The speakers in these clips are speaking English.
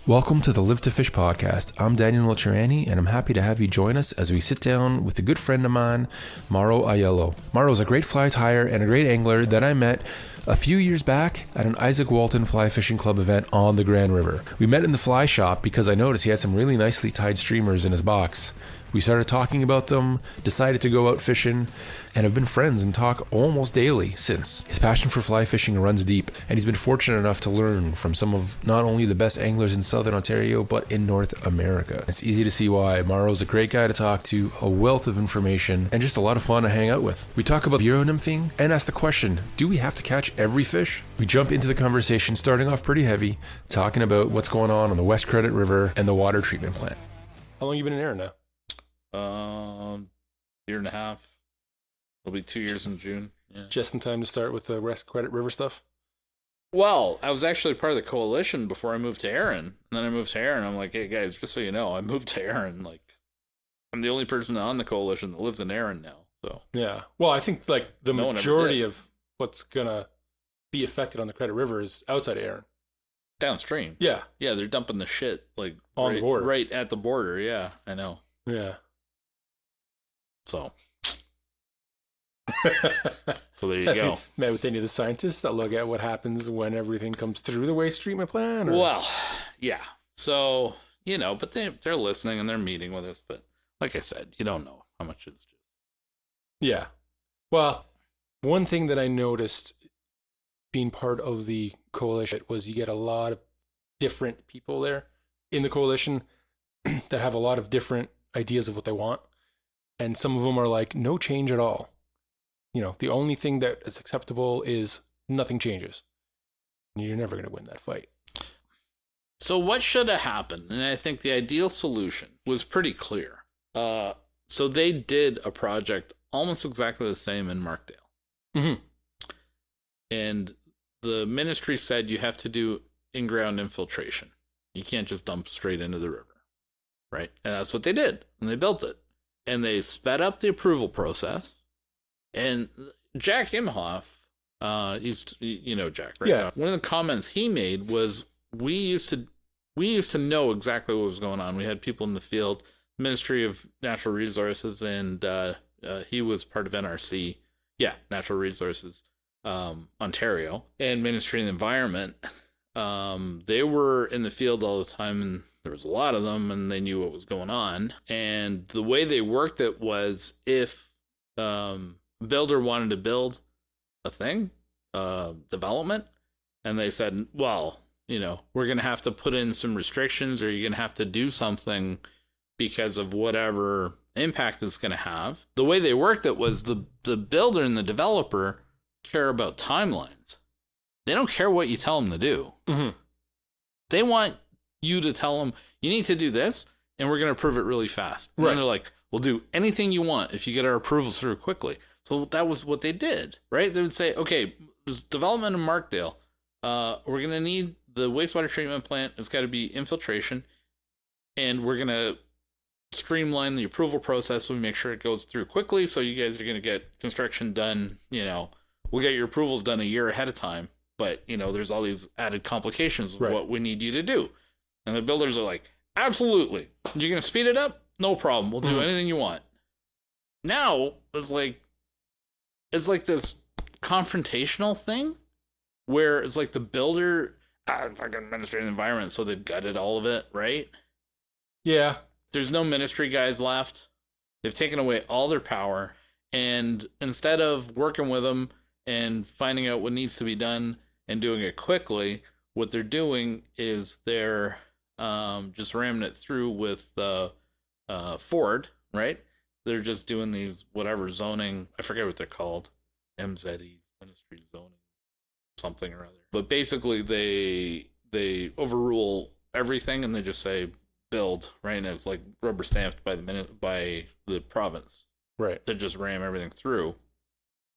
Welcome to the Live to Fish podcast. I'm Daniel Milcherani, and I'm happy to have you join us as we sit down with a good friend of mine, Mauro Aiello. Mauro is a great fly tyer and a great angler that I met a few years back at an Isaac Walton Fly Fishing Club event on the Grand River. We met in the fly shop because I noticed he had some really nicely tied streamers in his box. We started talking about them, decided to go out fishing, and have been friends and talk almost daily since. His passion for fly fishing runs deep, and he's been fortunate enough to learn from some of not only the best anglers in Southern Ontario, but in North America. It's easy to see why. Mauro's a great guy to talk to, a wealth of information, and just a lot of fun to hang out with. We talk about bureau nymphing and ask the question, do we have to catch every fish? We jump into the conversation starting off pretty heavy, talking about what's going on the West Credit River and the water treatment plant. How long have you been in Erin now? Year and a half. It'll be 2 years in June. Yeah. Just in time to start with the West Credit River stuff? Well, I was actually part of the coalition before I moved to Erin. And then I moved to Erin. I'm like, hey guys, just so you know, I moved to Erin. Like, I'm the only person on the coalition that lives in Erin now. So yeah. Well, I think like the majority of what's gonna be affected on the Credit River is outside of Erin. Downstream. Yeah. Yeah, they're dumping the shit like on the border. Right at the border, yeah, I know. Yeah. So there you go. Met with any of the scientists that look at what happens when everything comes through the waste treatment plant? Or? Well, yeah. So, but they're listening and they're meeting with us. But like I said, you don't know how much it's just. Yeah. Well, one thing that I noticed being part of the coalition was you get a lot of different people there in the coalition that have a lot of different ideas of what they want. And some of them are like, no change at all. The only thing that is acceptable is nothing changes. And you're never going to win that fight. So what should have happened? And I think the ideal solution was pretty clear. So they did a project almost exactly the same in Markdale. Mm-hmm. And the ministry said you have to do in-ground infiltration. You can't just dump straight into the river. Right? And that's what they did. And they built it. And they sped up the approval process. And Jack Imhoff, you know Jack, right? Yeah. One of the comments he made was, we used to know exactly what was going on. We had people in the field, Ministry of Natural Resources, and he was part of NRC. Yeah, Natural Resources, Ontario, and Ministry of the Environment. They were in the field all the time, and there was a lot of them, and they knew what was going on. And the way they worked it was, if a builder wanted to build a thing, development, and they said, well, we're going to have to put in some restrictions, or you're going to have to do something because of whatever impact it's going to have. The way they worked it was the builder and the developer care about timelines. They don't care what you tell them to do. Mm-hmm. They want you to tell them, you need to do this, and we're going to approve it really fast. And right. Then they're like, we'll do anything you want if you get our approvals through quickly. So that was what they did, right? They would say, okay, this development in Markdale, we're going to need the wastewater treatment plant. It's got to be infiltration, and we're going to streamline the approval process so we make sure it goes through quickly, so you guys are going to get construction done. We'll get your approvals done a year ahead of time, but, there's all these added complications of what we need you to do. And the builders are like, absolutely. You're going to speed it up? No problem. We'll do anything you want. Now, it's like this confrontational thing where it's like the builder, fucking Ministry of the Environment, so they've gutted all of it, right? Yeah. There's no ministry guys left. They've taken away all their power. And instead of working with them and finding out what needs to be done and doing it quickly, what they're doing is they're just ramming it through with Ford, right? They're just doing these whatever zoning, I forget what they're called, MZE, Ministry Zoning, something or other. But basically they overrule everything and they just say build, right? And it's like rubber stamped by the province. Right. To just ram everything through.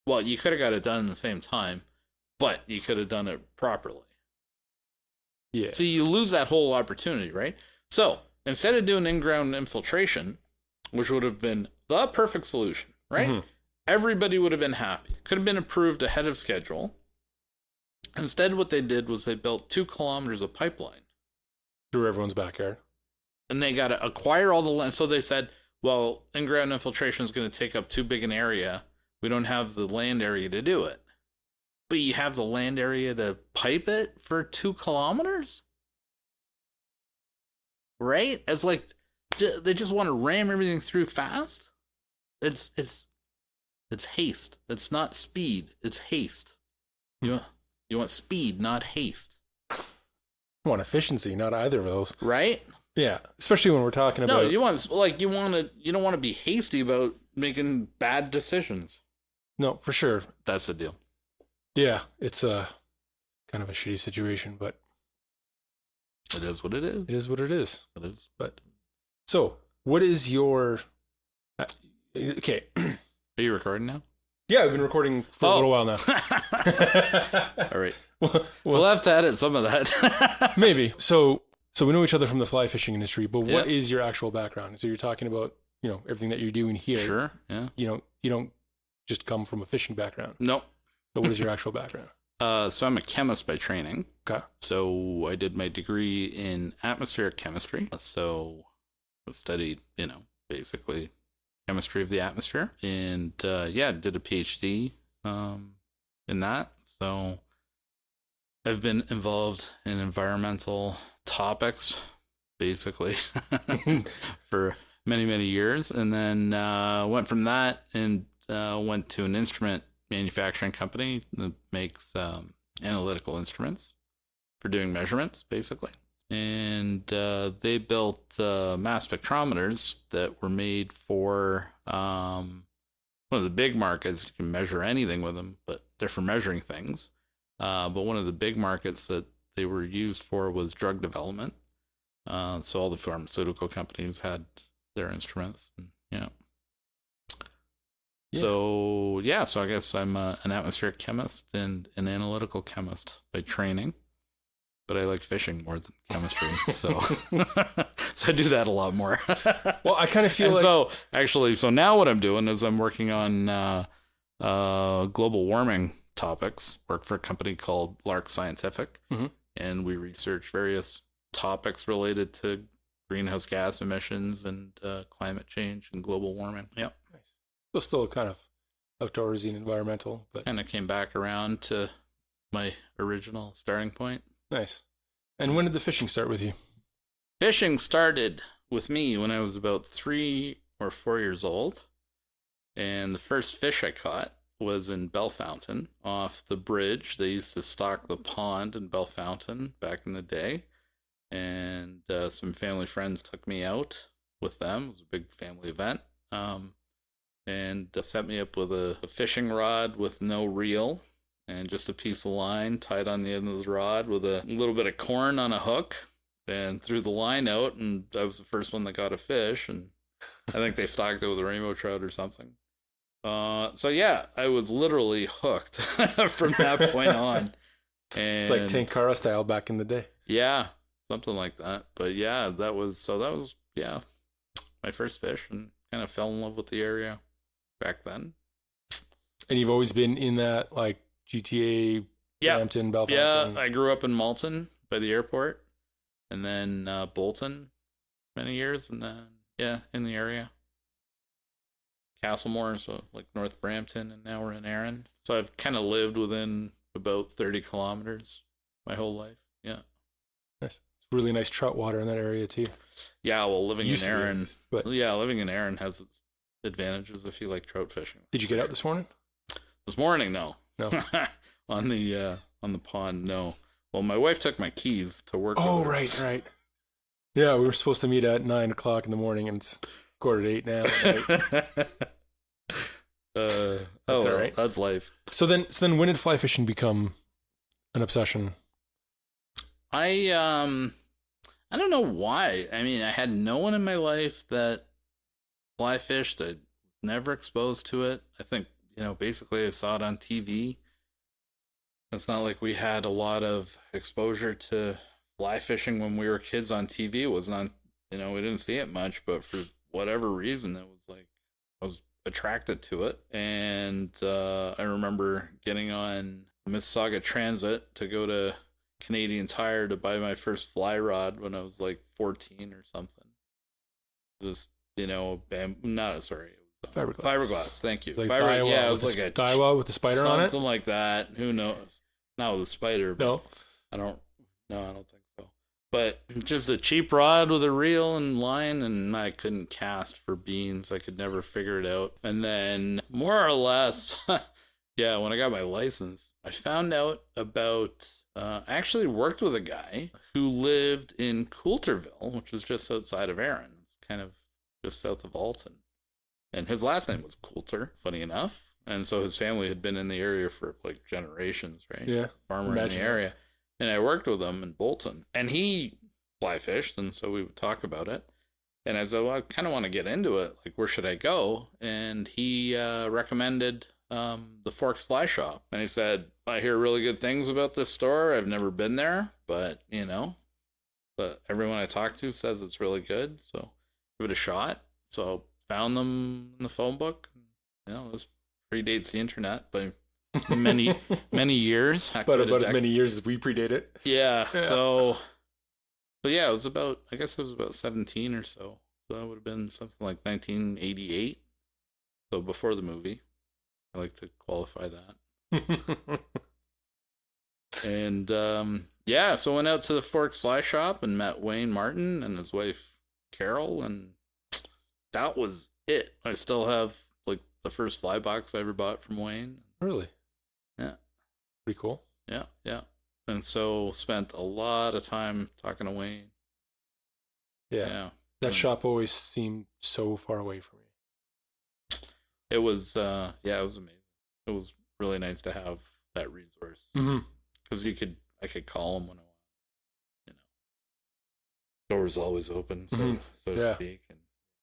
Well, you could have got it done in the same time, but you could have done it properly. Yeah. So you lose that whole opportunity, right? So instead of doing in-ground infiltration, which would have been the perfect solution, right? Mm-hmm. Everybody would have been happy. Could have been approved ahead of schedule. Instead, what they did was they built 2 kilometers of pipeline through everyone's backyard. And they got to acquire all the land. So they said, well, in-ground infiltration is going to take up too big an area. We don't have the land area to do it. But you have the land area to pipe it for 2 kilometers? Right? It's like they just want to ram everything through fast. It's haste. It's not speed. It's haste. You want speed, not haste. You want efficiency, not either of those. Right? Yeah, especially when we're talking about... No, you don't want to be hasty about making bad decisions. No, for sure. That's the deal. Yeah, it's a kind of a shitty situation, but... It is what it is. It is what it is. It is. But so, what is your... Okay. Are you recording now? Yeah, I've been recording for a little while now. All right. We'll have to edit some of that. Maybe. So we know each other from the fly fishing industry, but what is your actual background? So you're talking about, everything that you're doing here. Sure, yeah. You don't just come from a fishing background. Nope. So what is your actual background? So I'm a chemist by training. Okay. So I did my degree in atmospheric chemistry. So I studied, basically chemistry of the atmosphere. And did a PhD in that. So I've been involved in environmental topics, basically, for many, many years. And then went from that and went to an instrument manufacturing company that makes analytical instruments for doing measurements, basically. And they built mass spectrometers that were made for one of the big markets. You can measure anything with them, but they're for measuring things. But one of the big markets that they were used for was drug development. So all the pharmaceutical companies had their instruments. And, So I guess I'm an atmospheric chemist and an analytical chemist by training. But I like fishing more than chemistry, so I do that a lot more. Well, I kind of feel so now what I'm doing is I'm working on global warming topics. Work for a company called Lark Scientific, and we research various topics related to greenhouse gas emissions and climate change and global warming. Yep. Nice. So still kind of outdoorsy and environmental, but kind of came back around to my original starting point. Nice. And when did the fishing start with you? Fishing started with me when I was about 3 or 4 years old. And the first fish I caught was in Bellefontaine off the bridge. They used to stock the pond in Bellefontaine back in the day. And some family friends took me out with them. It was a big family event. And set me up with a fishing rod with no reel. And just a piece of line tied on the end of the rod with a little bit of corn on a hook, and threw the line out, and I was the first one that got a fish, and I think they stocked it with a rainbow trout or something. I was literally hooked from that point on. And it's like Tank Cara style back in the day. Yeah, something like that. But that was my first fish, and kind of fell in love with the area back then. And you've always been in that like GTA, Brampton, Bellefontaine. Yeah, I grew up in Malton by the airport, and then Bolton many years, and then in the area. Castlemore, so like North Brampton, and now we're in Erin. So I've kind of lived within about 30 kilometers my whole life. Yeah. Nice. It's really nice trout water in that area too. Yeah, well, living in Erin, living in Erin has advantages if you like trout fishing. Did you get out this morning? This morning, no. No. on the pond, no. Well, my wife took my keys to work. Oh, right. Yeah, we were supposed to meet at 9 o'clock in the morning, and it's 7:45 now. Right? That's all right. That's life. So then, when did fly fishing become an obsession? I don't know why. I mean, I had no one in my life that fly fished. I never exposed to it. I think, basically I saw it on TV. It's not like we had a lot of exposure to fly fishing when we were kids on TV. It was not, we didn't see it much, but for whatever reason, it was like, I was attracted to it. And I remember getting on the Mississauga Transit to go to Canadian Tire to buy my first fly rod when I was like 14 or something. This, Fiberglass. Fiberglass. Thank you. Like Daiwa, yeah, it was like a Daiwa with the spider on it. Something like that. Who knows? Not with a spider. But No. I don't think so. But just a cheap rod with a reel and line, and I couldn't cast for beans. I could never figure it out. And then, more or less, yeah, when I got my license, I found out about. I actually worked with a guy who lived in Coulterville, which is just outside of Erin. It's kind of just south of Alton. And his last name was Coulter, funny enough. And so his family had been in the area for like generations, right? Yeah. Farmer in the area. And I worked with him in Bolton. And he fly fished, and so we would talk about it. And I said, well, I kind of want to get into it. Like, where should I go? And he recommended the Forks Fly Shop. And he said, I hear really good things about this store. I've never been there, but everyone I talk to says it's really good. So give it a shot. So found them in the phone book. This predates the internet by many, many years. But about as many years as we predate it. Yeah. So yeah, it was about 17 or so. So that would have been something like 1988. So before the movie. I like to qualify that. And so went out to the Forks Fly Shop and met Wayne Martin and his wife Carol, and that was it. I still have like the first fly box I ever bought from Wayne. Really? Yeah. Pretty cool. Yeah. And so spent a lot of time talking to Wayne. Yeah. That shop always seemed so far away from me. It was, it was amazing. It was really nice to have that resource. Because I could call them when I want. Doors always open, so to speak, and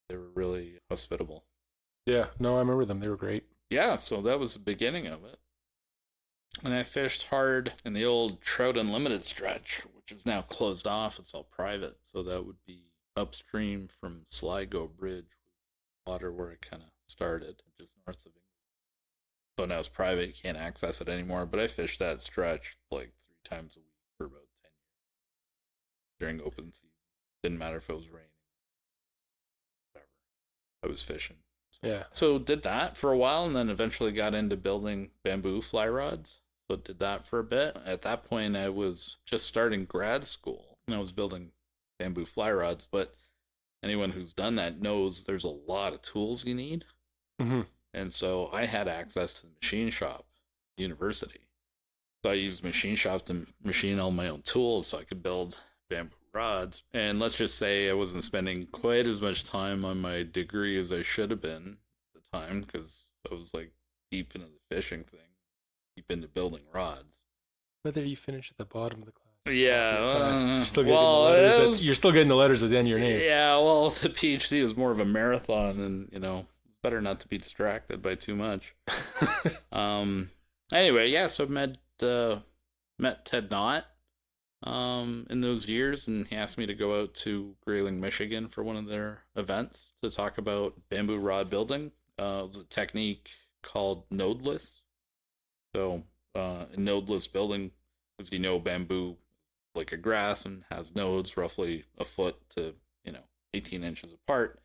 they were really hospitable. Yeah, no, I remember them. They were great. Yeah, so that was the beginning of it. And I fished hard in the old Trout Unlimited stretch, which is now closed off. It's all private, so that would be upstream from Sligo Bridge, water where it kind of started, just north of England. So now it's private, you can't access it anymore, but I fished that stretch like 3 times a week for about 10 years during open season. Didn't matter if it was raining, whatever. I was fishing. So did that for a while, and then eventually got into building bamboo fly rods. So did that for a bit. At that point, I was just starting grad school, and I was building bamboo fly rods, but anyone who's done that knows there's a lot of tools you need. And so I had access to the machine shop at university. So I used machine shop to machine all my own tools so I could build bamboo rods. And let's just say I wasn't spending quite as much time on my degree as I should have been at the time, because I was like deep into the fishing thing, deep into building rods. Whether you finish at the bottom of the class. Yeah. You're still getting the letters at the end of your name. Yeah, well, the PhD is more of a marathon, and it's better not to be distracted by too much. Anyway, so met Ted Knott in those years, and he asked me to go out to Grayling, Michigan for one of their events to talk about bamboo rod building. It was a technique called nodeless. So nodeless building, as bamboo like a grass and has nodes roughly a foot to 18 inches apart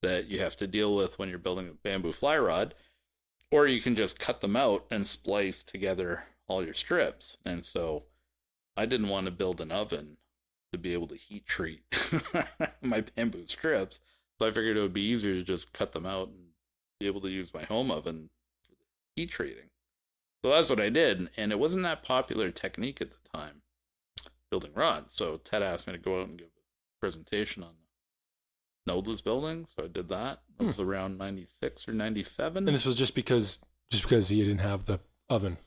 that you have to deal with when you're building a bamboo fly rod, or you can just cut them out and splice together all your strips. And so I didn't want to build an oven to be able to heat treat my bamboo strips, so I figured it would be easier to just cut them out and be able to use my home oven for heat treating. So that's what I did, and it wasn't that popular technique at the time, building rods. So Ted asked me to go out and give a presentation on nodeless building, so I did that. It was around 96 or 97. And this was just because he didn't have the oven.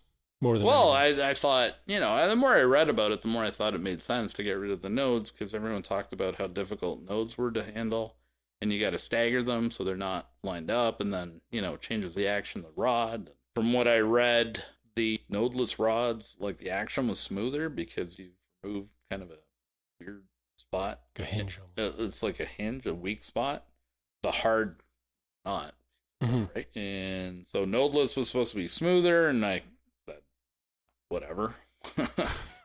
I thought, the more I read about it, the more I thought it made sense to get rid of the nodes, because everyone talked about how difficult nodes were to handle, and you got to stagger them so they're not lined up, and then, it changes the action of the rod. From what I read, the nodeless rods, like the action was smoother because you removed kind of a weird spot. A hinge. It's like a hinge, a weak spot. It's a hard knot, right? And so nodeless was supposed to be smoother, and I said, whatever.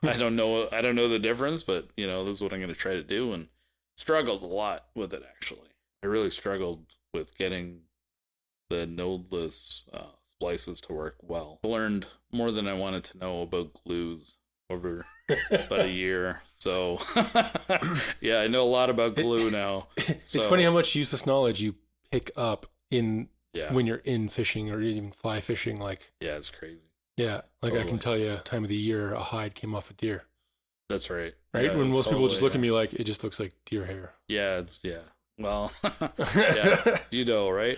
I don't know the difference, but this is what I'm going to try to do, and struggled a lot with it, actually. I really struggled with getting the nodeless splices to work well. I learned more than I wanted to know about glues over about a year. So, yeah, I know a lot about glue now. So, it's funny how much useless knowledge you pick up when you're in fishing or even fly fishing. Like, yeah, it's crazy. Yeah, like totally. I can tell you time of the year a hide came off a deer. That's right. Right? Yeah, when most people just look at me like, it just looks like deer hair. Yeah, well, yeah, right?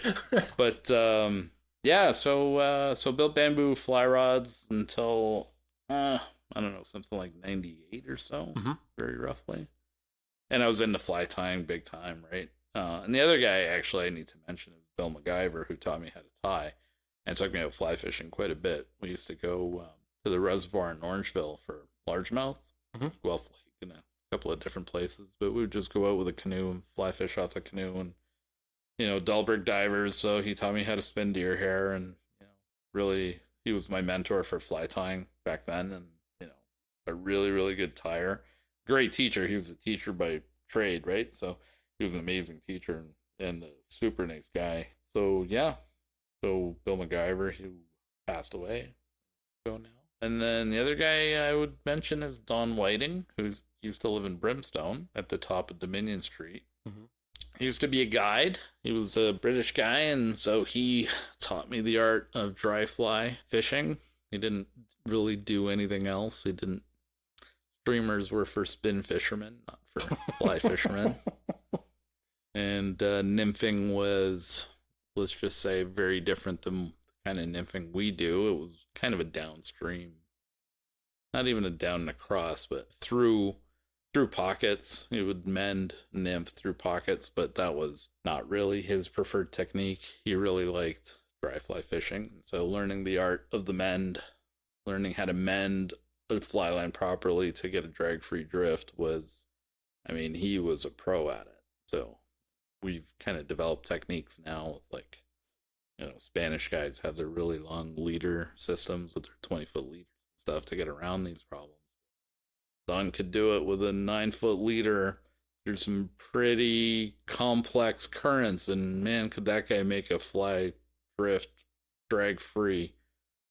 But, so built bamboo fly rods until, I don't know, something like 98 or so, very roughly. And I was into fly tying big time, right? And the other guy, actually, I need to mention is Bill MacGyver, who taught me how to tie. And took me out fly fishing quite a bit. We used to go to the reservoir in Orangeville for largemouth, Guelph Lake, and a couple of different places. But we would just go out with a canoe and fly fish off the canoe. And, Dahlberg divers, so he taught me how to spin deer hair. And, really, he was my mentor for fly tying back then. And, a really, really good tyer. Great teacher. He was a teacher by trade, right? So he was an amazing teacher and a super nice guy. So, yeah. So Bill MacGyver, who passed away, now. And then the other guy I would mention is Don Whiting, who used to live in Brimstone at the top of Dominion Street. He used to be a guide. He was a British guy, and so he taught me the art of dry fly fishing. He didn't really do anything else. Streamers were for spin fishermen, not for fly fishermen. And nymphing was, let's just say, very different than the kind of nymphing we do. It was kind of a downstream, not even a down and across, but through pockets. He would mend nymph through pockets, but that was not really his preferred technique. He really liked dry fly fishing. So learning the art of the mend, learning how to mend a fly line properly to get a drag-free drift he was a pro at it. So we've kind of developed techniques now, like, Spanish guys have their really long leader systems with their 20-foot leaders and stuff to get around these problems. Don could do it with a 9-foot leader through some pretty complex currents, and man, could that guy make a fly drift drag-free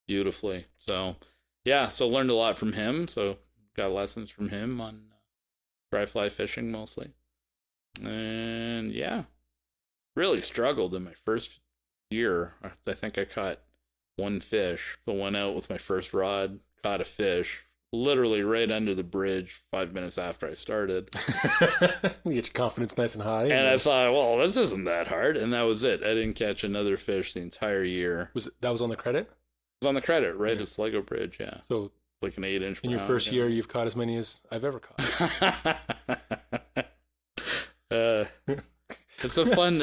beautifully. So, yeah, learned a lot from him. So got lessons from him on dry fly fishing mostly. And, yeah, really struggled in my first year. I think I caught one fish. So went out with my first rod, caught a fish, literally right under the bridge 5 minutes after I started. You get your confidence nice and high. And I thought, well, this isn't that hard. And that was it. I didn't catch another fish the entire year. That was on the credit? It was on the credit, right? It's Lego Bridge, yeah. So like an 8-inch. In your first year, you've caught as many as I've ever caught. It's a fun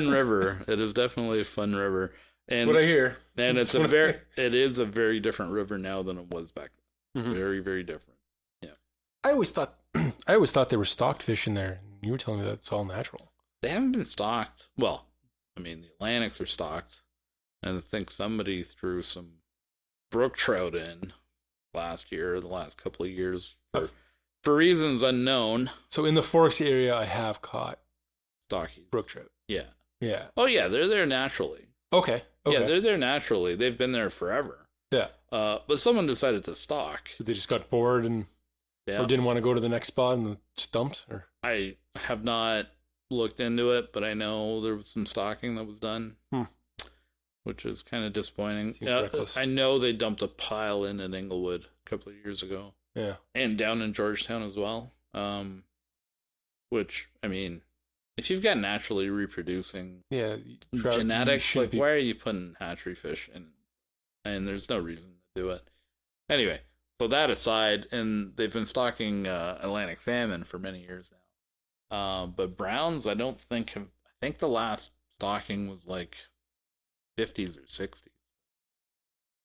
river. It is definitely a fun river. And, that's what I hear. And it is a very different river now than it was back then. Very, very different. Yeah. I always thought there were stocked fish in there. You were telling me that it's all natural. They haven't been stocked. Well, the Atlantics are stocked. And I think somebody threw some brook trout in last year, the last couple of years, for reasons unknown. So in the Forks area, I have caught stocky brook trout. Yeah. Yeah. Oh, yeah, they're there naturally. Okay. Yeah, they're there naturally. They've been there forever. Yeah. But someone decided to stock. They just got bored or didn't want to go to the next spot and stumped? Or I have not looked into it, but I know there was some stocking that was done, which is kind of disappointing. I know they dumped a pile in at Inglewood a couple of years ago. Yeah. And down in Georgetown as well. Which, if you've got naturally reproducing genetics, why are you putting hatchery fish in? And there's no reason to do it. Anyway, so that aside, and they've been stocking Atlantic salmon for many years now. But browns, I think the last stocking was like 50s or 60s.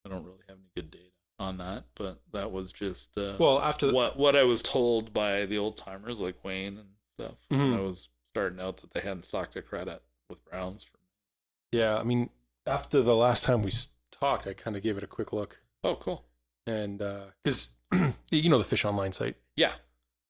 I don't really have any good data on that, but that was just after what I was told by the old timers like Wayne and stuff. When I was starting out that they hadn't stocked a credit with browns. Yeah, after the last time we talked, I kind of gave it a quick look. Oh, cool. And because you know the Fish Online site. Yeah.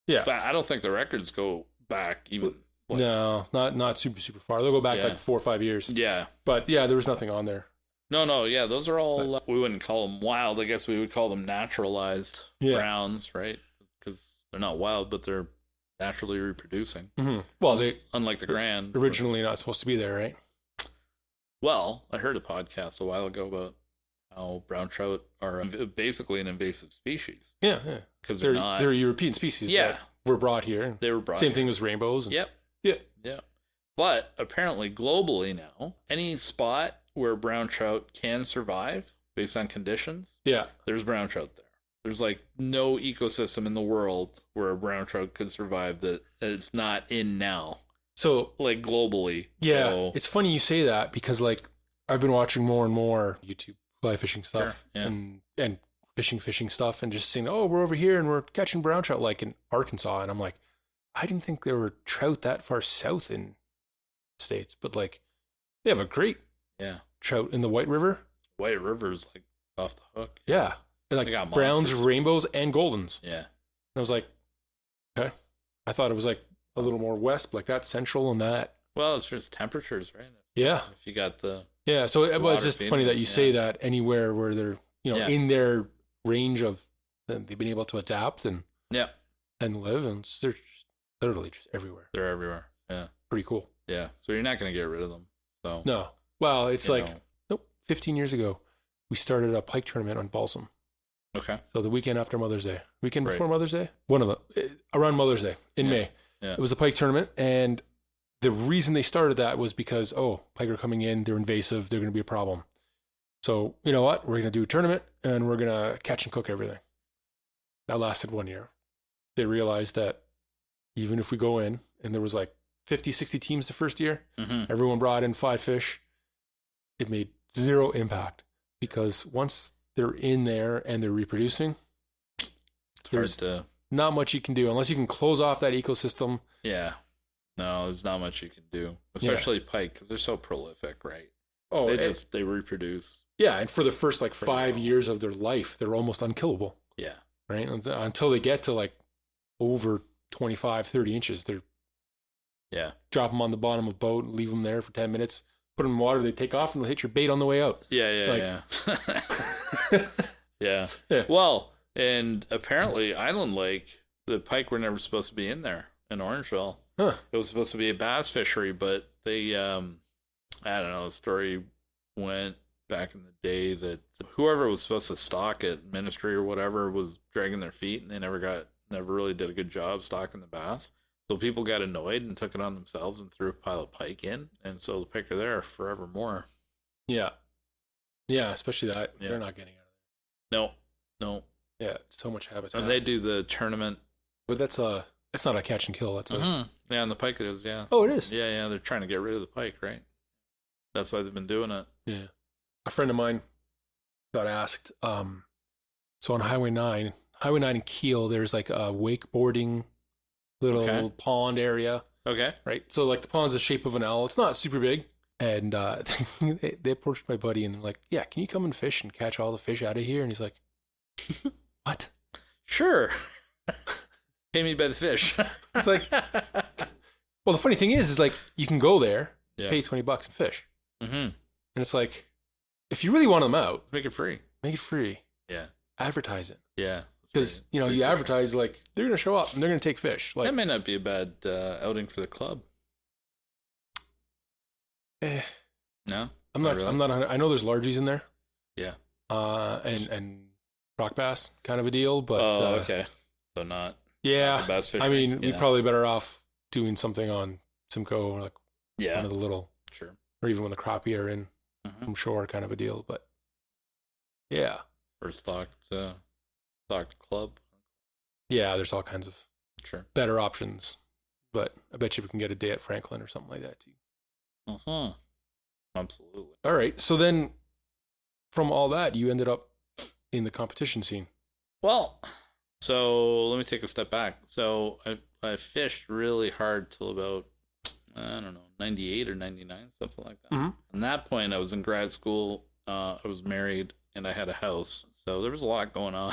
Yeah. But I don't think the records go back even. Like, no, not super far. They'll go back like 4 or 5 years. Yeah. But yeah, there was nothing on there. No, yeah, those are all, we wouldn't call them wild. I guess we would call them naturalized browns, right? Because they're not wild, but they're naturally reproducing. Mm-hmm. Well, they unlike the grand. Originally not supposed to be there, right? Well, I heard a podcast a while ago about how brown trout are basically an invasive species. Yeah. Because they're a European species. Yeah. That were brought here. They were brought Same here. thing as rainbows. Yep. Yeah. But apparently globally now, any spot where brown trout can survive based on conditions, there's brown trout there. There's like no ecosystem in the world where a brown trout could survive that it's not in now. So like globally. Yeah. So, it's funny you say that because like I've been watching more and more YouTube fly fishing stuff and fishing stuff and just seeing, oh, we're over here and we're catching brown trout like in Arkansas. And I'm like, I didn't think there were trout that far south in States, but like they have a great trout in the White River. White River's like off the hook. Yeah. Like browns, rainbows, and goldens. Yeah. And I was like, okay. I thought it was like a little more west, like that central and that. Well, it's just temperatures, right? Yeah. If you got the so it was just funny that you say that anywhere where they're in their range of they've been able to adapt and live, and they're just literally just everywhere. They're everywhere. Yeah. Pretty cool. Yeah. So you're not going to get rid of them. So no. Well, it's like 15 years ago we started a pike tournament on Balsam. Okay. So the weekend after Mother's Day, before Mother's Day, one of them around Mother's Day in May. Yeah. It was a pike tournament, and the reason they started that was because pike are coming in, they're invasive, they're going to be a problem. So you know what? We're going to do a tournament, and we're going to catch and cook everything. That lasted 1 year. They realized that even if we go in, and there was like 50, 60 teams the first year, everyone brought in 5 fish, it made zero impact because once they're in there and they're reproducing, there's not much you can do unless you can close off that ecosystem. Yeah. No, there's not much you can do, especially pike, because they're so prolific, right? Oh, they reproduce. Yeah, and for the first like 5 years of their life, they're almost unkillable. Yeah. Right? Until they get to like over 25, 30 inches, they're drop them on the bottom of a boat and leave them there for 10 minutes. Put them in water, they take off, and they'll hit your bait on the way out. Yeah. Yeah. Well, and apparently Island Lake, the pike were never supposed to be in there in Orangeville. Huh. It was supposed to be a bass fishery, but they, I don't know, the story went back in the day that whoever was supposed to stock it, ministry or whatever, was dragging their feet, and they never really did a good job stocking the bass. So people got annoyed and took it on themselves and threw a pile of pike in. And so the pike are there forevermore. Yeah. Yeah, especially that. Yeah. They're not getting out of there. No. Yeah, so much habitat. And they do the tournament. But that's not a catch and kill. That's Yeah, and the pike it is, yeah. Oh, it is? Yeah, they're trying to get rid of the pike, right? That's why they've been doing it. Yeah. A friend of mine got asked, so on Highway 9 and Kiel, there's like a wakeboarding little pond area. Okay. Right? So like the pond's the shape of an L. It's not super big. And they approached my buddy and like, yeah, can you come and fish and catch all the fish out of here? And he's like, what? Sure. Pay me by the fish. It's like, well, the funny thing is like you can go there, pay $20 and fish. And it's like, if you really want them out, make it free. Yeah. Advertise it. Yeah. Because, you advertise like they're going to show up and they're going to take fish. Like, that may not be a bad outing for the club. No? I'm not, I know there's largies in there. Yeah. And rock bass kind of a deal, but. Oh, okay. So not. Yeah. Not bass fishing. I mean, we'd probably better off doing something on Simcoe or like one of the little. Sure. Or even when the crappie are in from shore kind of a deal, but. Yeah. Or stocked club. Yeah, there's all kinds of better options, but I bet you we can get a day at Franklin or something like that too. Absolutely. All right, so then from all that, you ended up in the competition scene. Well, so let me take a step back. So I fished really hard till about, 98 or 99, something like that. At that point, I was in grad school. I was married, and I had a house, so there was a lot going on.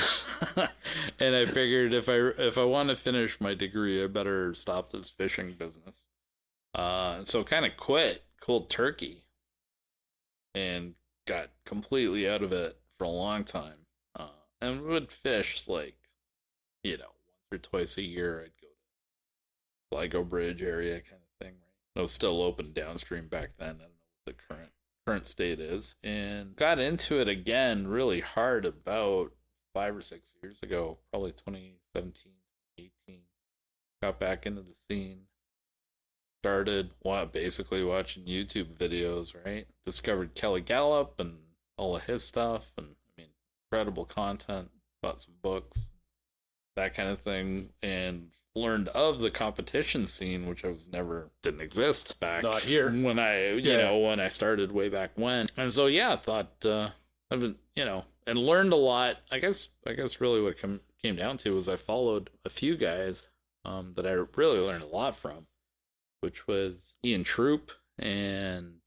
And I figured if I want to finish my degree, I better stop this fishing business. So kind of quit cold turkey and got completely out of it for a long time. And would fish like, once or twice a year. I'd go to Sligo Bridge area kind of thing. Right? It was still open downstream back then. I don't know what the current state is, and got into it again really hard about 5 or 6 years ago, probably 2017, 2018. Got back into the scene. Started basically watching YouTube videos, right? Discovered Kelly Gallup and all of his stuff, and I mean, incredible content. Bought some books, that kind of thing, and learned of the competition scene, which didn't exist back not here when when I started way back when. And so I thought I've been and learned a lot. I guess really what it came down to was I followed a few guys that I really learned a lot from, which was Ian Troop and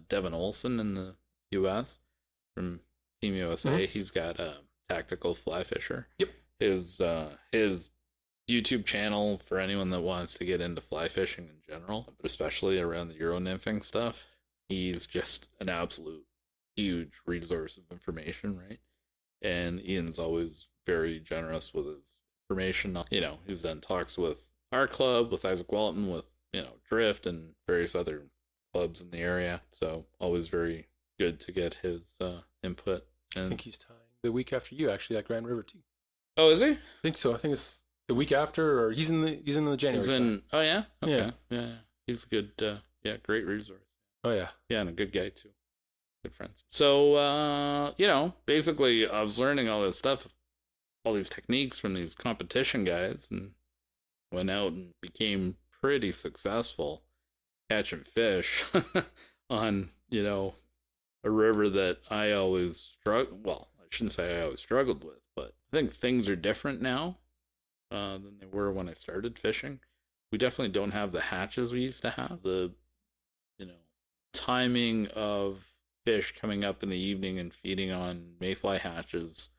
Devin Olson in the U.S. from Team USA. Mm-hmm. He's got a tactical fly fisher. Yep. His YouTube channel for anyone that wants to get into fly fishing in general, but especially around the Euro nymphing stuff. He's just an absolute huge resource of information, right? And Ian's always very generous with his information. He's done talks with our club, with Isaac Walton, with Drift and various other clubs in the area. So always very good to get his input. And I think he's tying the week after you, actually, at Grand River too. Oh, is he? I think so. I think it's the week after, or he's in the January. He's in. Oh yeah. Okay. Yeah. He's a good. Great resource. Oh yeah. Yeah, and a good guy too. Good friends. So basically, I was learning all this stuff, all these techniques from these competition guys, and went out and became pretty successful catching fish on a river that I always struggled. Well, I shouldn't say I always struggled with, but I think things are different now than they were when I started fishing. We definitely don't have the hatches we used to have. The timing of fish coming up in the evening and feeding on mayfly hatches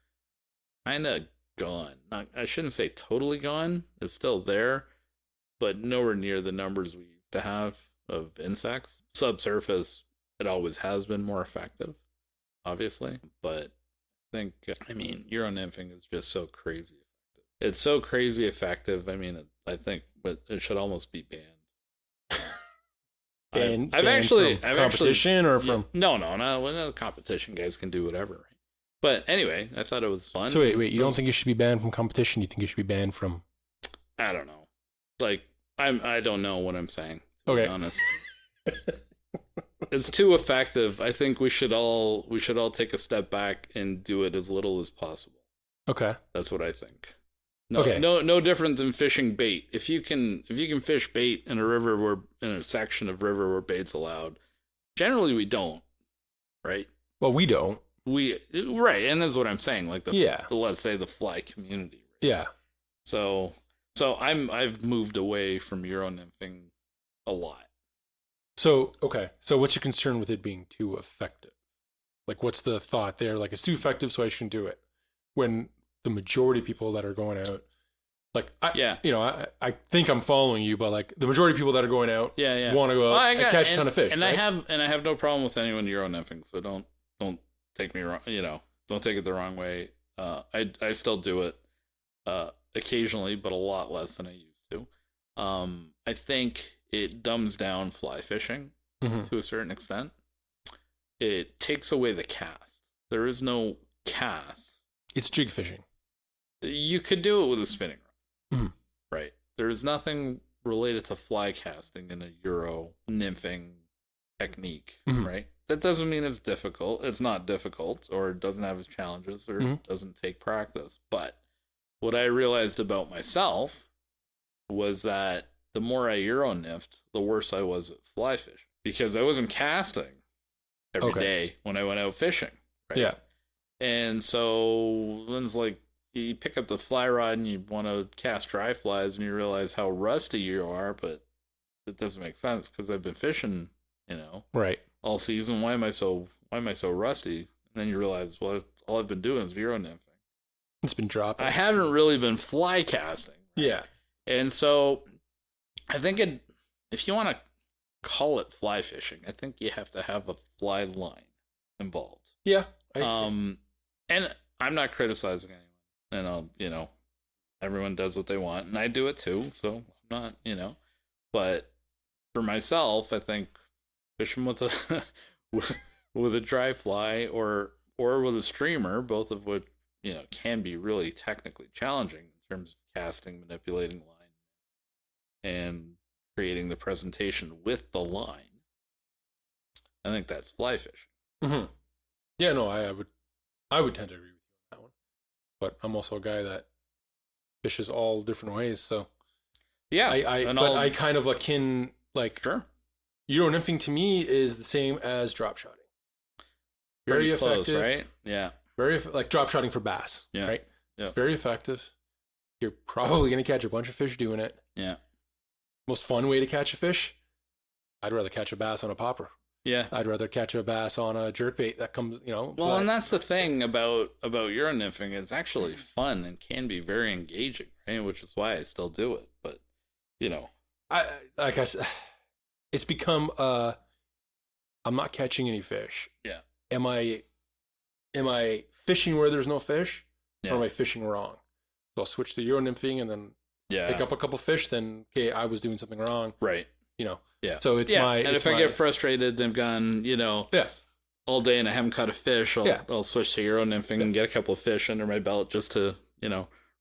kind of gone. I shouldn't say totally gone. It's still there, but nowhere near the numbers we used to have of insects. Subsurface, it always has been more effective, obviously, but I think, Euro nymphing is just so crazy effective. It's so crazy effective. I think it should almost be banned. I've actually competition or from no, the competition guys can do whatever, right? But anyway, I thought it was fun. So wait, you don't think it should be banned from competition? You think it should be banned from? I don't know. I don't know what I'm saying. To be honest. It's too effective. I think we should all take a step back and do it as little as possible. Okay. That's what I think. No different than fishing bait. If you can fish bait in a section of river where bait's allowed, generally we don't, right? Well, we don't. Right, and that's what I'm saying. Like the let's say the fly community. Right? Yeah. So I've moved away from Euro nymphing a lot. So what's your concern with it being too effective? Like, what's the thought there? Like, it's too effective, so I shouldn't do it. When the majority of people that are going out, I think I'm following you, but like the majority of people that are going out, want to go out and catch a ton of fish. And right? I have no problem with anyone Euro nymphing, so don't take me wrong. Don't take it the wrong way. I still do it occasionally, but a lot less than I used to. I think it dumbs down fly fishing to a certain extent. It takes away the cast. There is no cast. It's jig fishing. You could do it with a spinning rod, right? There is nothing related to fly casting in a Euro nymphing technique, right? That doesn't mean it's difficult. It's not difficult, or it doesn't have its challenges, or it doesn't take practice. But what I realized about myself was that the more I Euro nymphed, the worse I was at fly fishing, because I wasn't casting every day when I went out fishing, right? Yeah. And so then it's like you pick up the fly rod and you want to cast dry flies and you realize how rusty you are, but it doesn't make sense because I've been fishing, right, all season. Why am I so rusty? And then you realize, well, all I've been doing is euro nymphing. It's been dropping. I haven't really been fly casting. Yeah. And so I think if you want to call it fly fishing, I think you have to have a fly line involved. Yeah. And I'm not criticizing anyone. And everyone does what they want, and I do it too. So I'm not, but for myself, I think fishing with a with a dry fly or with a streamer, both of which can be really technically challenging in terms of casting, manipulating line, and creating the presentation with the line. I think that's fly fishing. Mm-hmm. Yeah, no, I would tend to agree with you on that one, but I'm also a guy that fishes all different ways. So yeah, I kind of akin sure. Euro nymphing to me is the same as drop shotting. Very Pretty effective, close, right? Yeah. Very like drop shotting for bass. Yeah. Right. Yeah. It's very effective. You're probably gonna catch a bunch of fish doing it. Yeah. Most fun way to catch a fish? I'd rather catch a bass on a popper. Yeah. I'd rather catch a bass on a jerkbait that comes, Well, and that's the thing about Euro nymphing. It's actually fun and can be very engaging, right? Which is why I still do it. But, like I said, it's become I'm not catching any fish. Yeah. Am I fishing where there's no fish? Yeah. Or am I fishing wrong? So I'll switch to Euro nymphing and then pick up a couple fish. Then okay, I was doing something wrong. Right. Yeah. So it's my. And if I get frustrated and gone, all day and I haven't caught a fish, I'll switch to Euro nymphing and get a couple of fish under my belt just to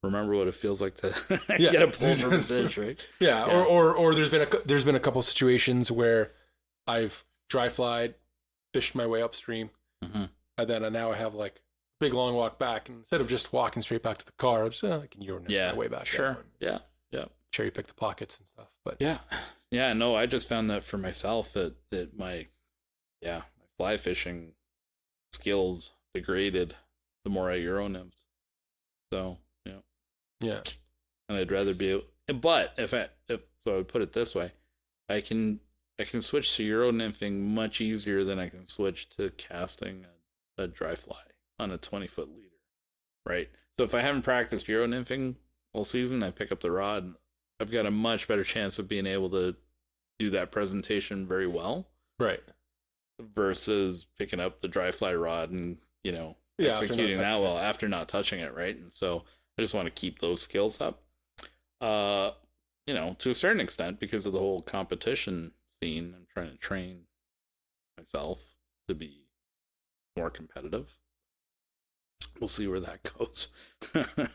remember what it feels like to get a pull from a fish, right? Yeah. Or there's been a couple situations where I've dry flied, fished my way upstream, mm-hmm. and then now I have like a big long walk back, and instead of just walking straight back to the car, I'm just I can Euro nymph my way back. Sure. Yeah. Cherry pick the pockets and stuff, but yeah. No, I just found that for myself that my fly fishing skills degraded the more I Euro nymphed. So yeah. And I'd rather be, but so I would put it this way, I can switch to Euro nymphing much easier than I can switch to casting a dry fly on a 20-foot leader, right? So if I haven't practiced Euro nymphing all season, I pick up the rod, I've got a much better chance of being able to do that presentation very well. Right. Versus picking up the dry fly rod and, executing that well after not touching it, right? And so I just want to keep those skills up. To a certain extent, because of the whole competition scene, I'm trying to train myself to be more competitive. We'll see where that goes. If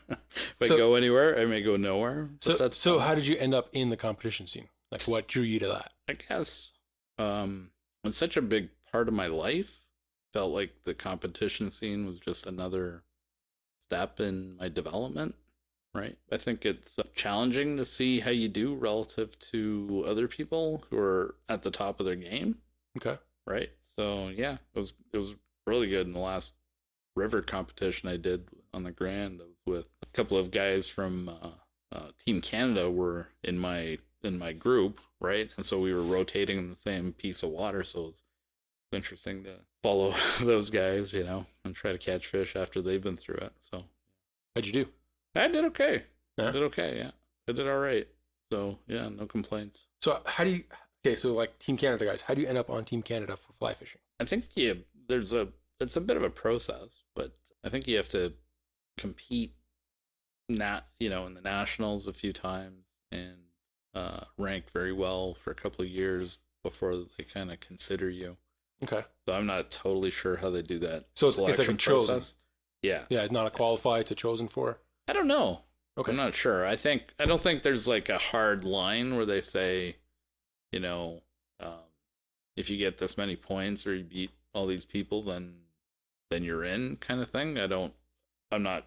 I go anywhere, I may go nowhere. So how did you end up in the competition scene? Like, what drew you to that? I guess it's such a big part of my life. Felt like the competition scene was just another step in my development, right? I think it's challenging to see how you do relative to other people who are at the top of their game. Okay. Right. So yeah, it was really good in the last river competition I did on the Grand. I was with a couple of guys from Team Canada were in my group, right? And so we were rotating in the same piece of water, so it's interesting to follow those guys, and try to catch fish after they've been through it. So how'd you do? I did okay. Yeah. I did okay, yeah. I did all right. So yeah, no complaints. So so like Team Canada guys, how do you end up on Team Canada for fly fishing? I think it's a bit of a process, but I think you have to compete in the nationals a few times and rank very well for a couple of years before they kind of consider you. Okay. So I'm not totally sure how they do that. So it's like a chosen process. Yeah. Yeah, it's not a qualified, it's a chosen for. I don't know. Okay. I'm not sure. I don't think there's like a hard line where they say, if you get this many points or you beat all these people, then you're in, kind of thing. I'm not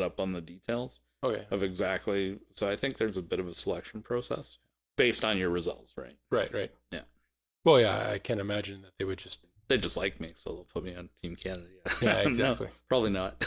up on the details of exactly. So I think there's a bit of a selection process based on your results, right? Right. Yeah. Well, yeah, I can't imagine that they just like me, so they'll put me on Team Canada. Yeah, exactly. No, probably not.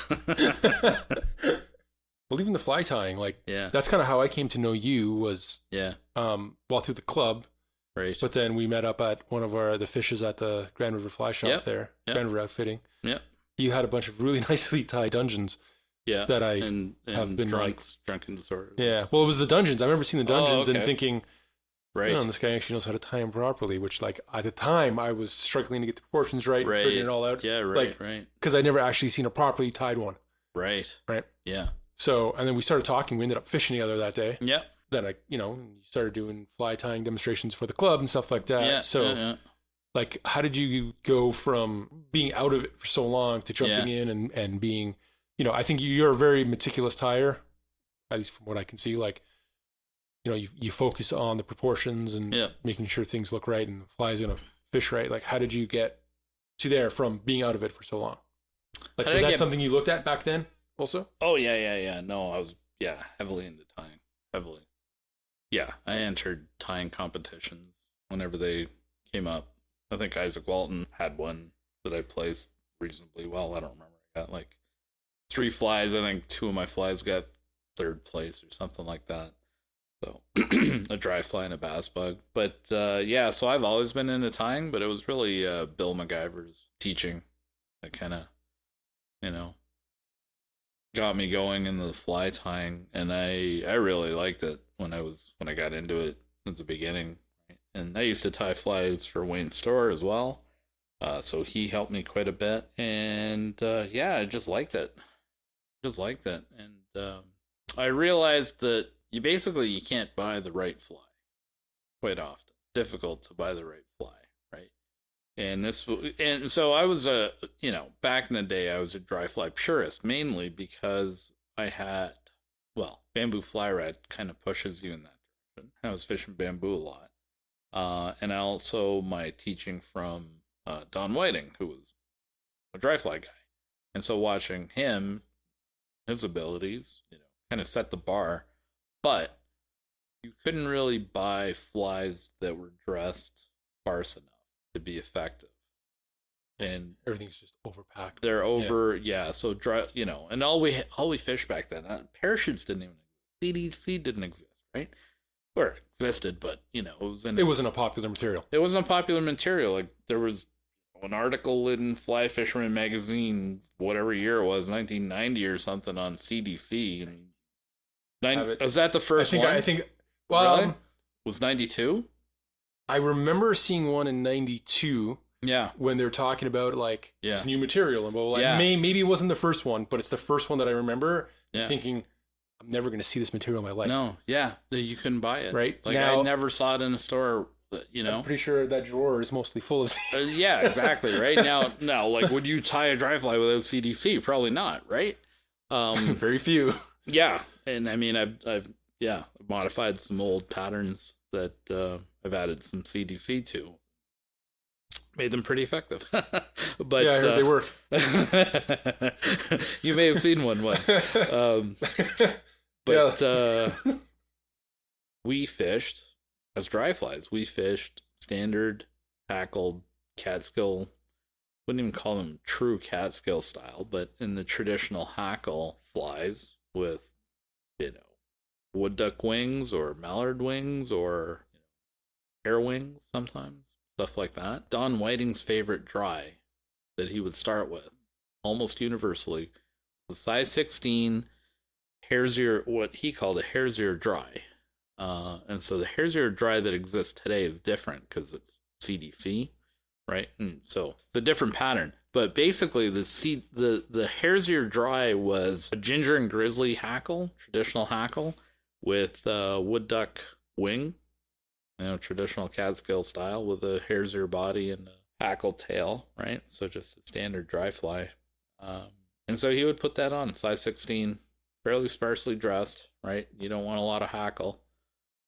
Well, even the fly tying, that's kind of how I came to know you was, through the club, Right. But then we met up at one of the fishes at the Grand River Fly Shop there, Grand River Outfitting. Yeah. You had a bunch of really nicely tied dungeons. Yeah. That I and have been drunken disorder. Yeah. Well, it was the dungeons. I remember seeing the dungeons and thinking, right. This guy actually knows how to tie them properly, which, like, at the time, I was struggling to get the proportions right. Figuring it all out. Yeah, right. Because I'd never actually seen a properly tied one. Right. Yeah. So, and then we started talking. We ended up fishing together that day. Yeah. Then you started doing fly tying demonstrations for the club and stuff like that. Yeah. So, like, how did you go from being out of it for so long to jumping in and being, I think you're a very meticulous tyer, at least from what I can see. Like, you focus on the proportions and making sure things look right and the fly's going to fish right. Like, how did you get to there from being out of it for so long? Like, was that something you looked at back then also? Oh, yeah. No, I was, heavily into tying. Heavily. Yeah, I entered tying competitions whenever they came up. I think Isaac Walton had one that I placed reasonably well. I don't remember. I got like 3 flies. I think 2 of my flies got 3rd place or something like that. So a dry fly and a bass bug. But so I've always been into tying, but it was really Bill MacGyver's teaching that kind of, got me going into the fly tying, and I really liked it when I got into it at the beginning. Right? And I used to tie flies for Wayne Storr as well, so he helped me quite a bit, and I just liked it. And I realized that you can't buy the right fly quite often. It's difficult to buy the right fly, right? And so I was back in the day, I was a dry fly purist, mainly because I had, bamboo fly rod kind of pushes you in that direction. I was fishing bamboo a lot. And also my teaching from Don Whiting, who was a dry fly guy. And so watching him, his abilities, kind of set the bar. But you couldn't really buy flies that were dressed sparse enough to be effective, and everything's just overpacked. They're over, So dry, and all we fished back then. Parachutes didn't even exist. CDC didn't exist, right? Or it existed, but it wasn't a popular material. It wasn't a popular material. Like there was an article in Fly Fisherman magazine, whatever year it was, 1990 or something, on CDC. Was that the first one? I think. Well, really? Was 92? I remember seeing one in 92. Yeah. When they're talking about this new material and blah, blah, blah. Yeah. Maybe it wasn't the first one, but it's the first one that I remember thinking, I'm never going to see this material in my life. No. Yeah. You couldn't buy it. Right. Like I never saw it in a store, I'm pretty sure that drawer is mostly full of yeah, exactly. Right. Now, like, would you tie a dry fly without CDC? Probably not. Right. Very few. Yeah. And I mean, I've modified some old patterns that I've added some CDC to. Made them pretty effective. But yeah, I heard they work. You may have seen one once. But we fished as dry flies. We fished standard hackled catskill. Wouldn't even call them true catskill style, but in the traditional hackle flies with wood duck wings or mallard wings or hare wings sometimes, stuff like that. Don Whiting's favorite dry that he would start with, almost universally, the size 16 hare's ear, what he called a hare's ear dry. And so the hare's ear dry that exists today is different because it's CDC, right? And so it's a different pattern. But basically, the hare's ear dry was a ginger and grizzly hackle, traditional hackle, with wood duck wing, traditional catskill style with a hare's ear body and a hackle tail, right? So just a standard dry fly. And so he would put that on, size 16, fairly sparsely dressed, right? You don't want a lot of hackle.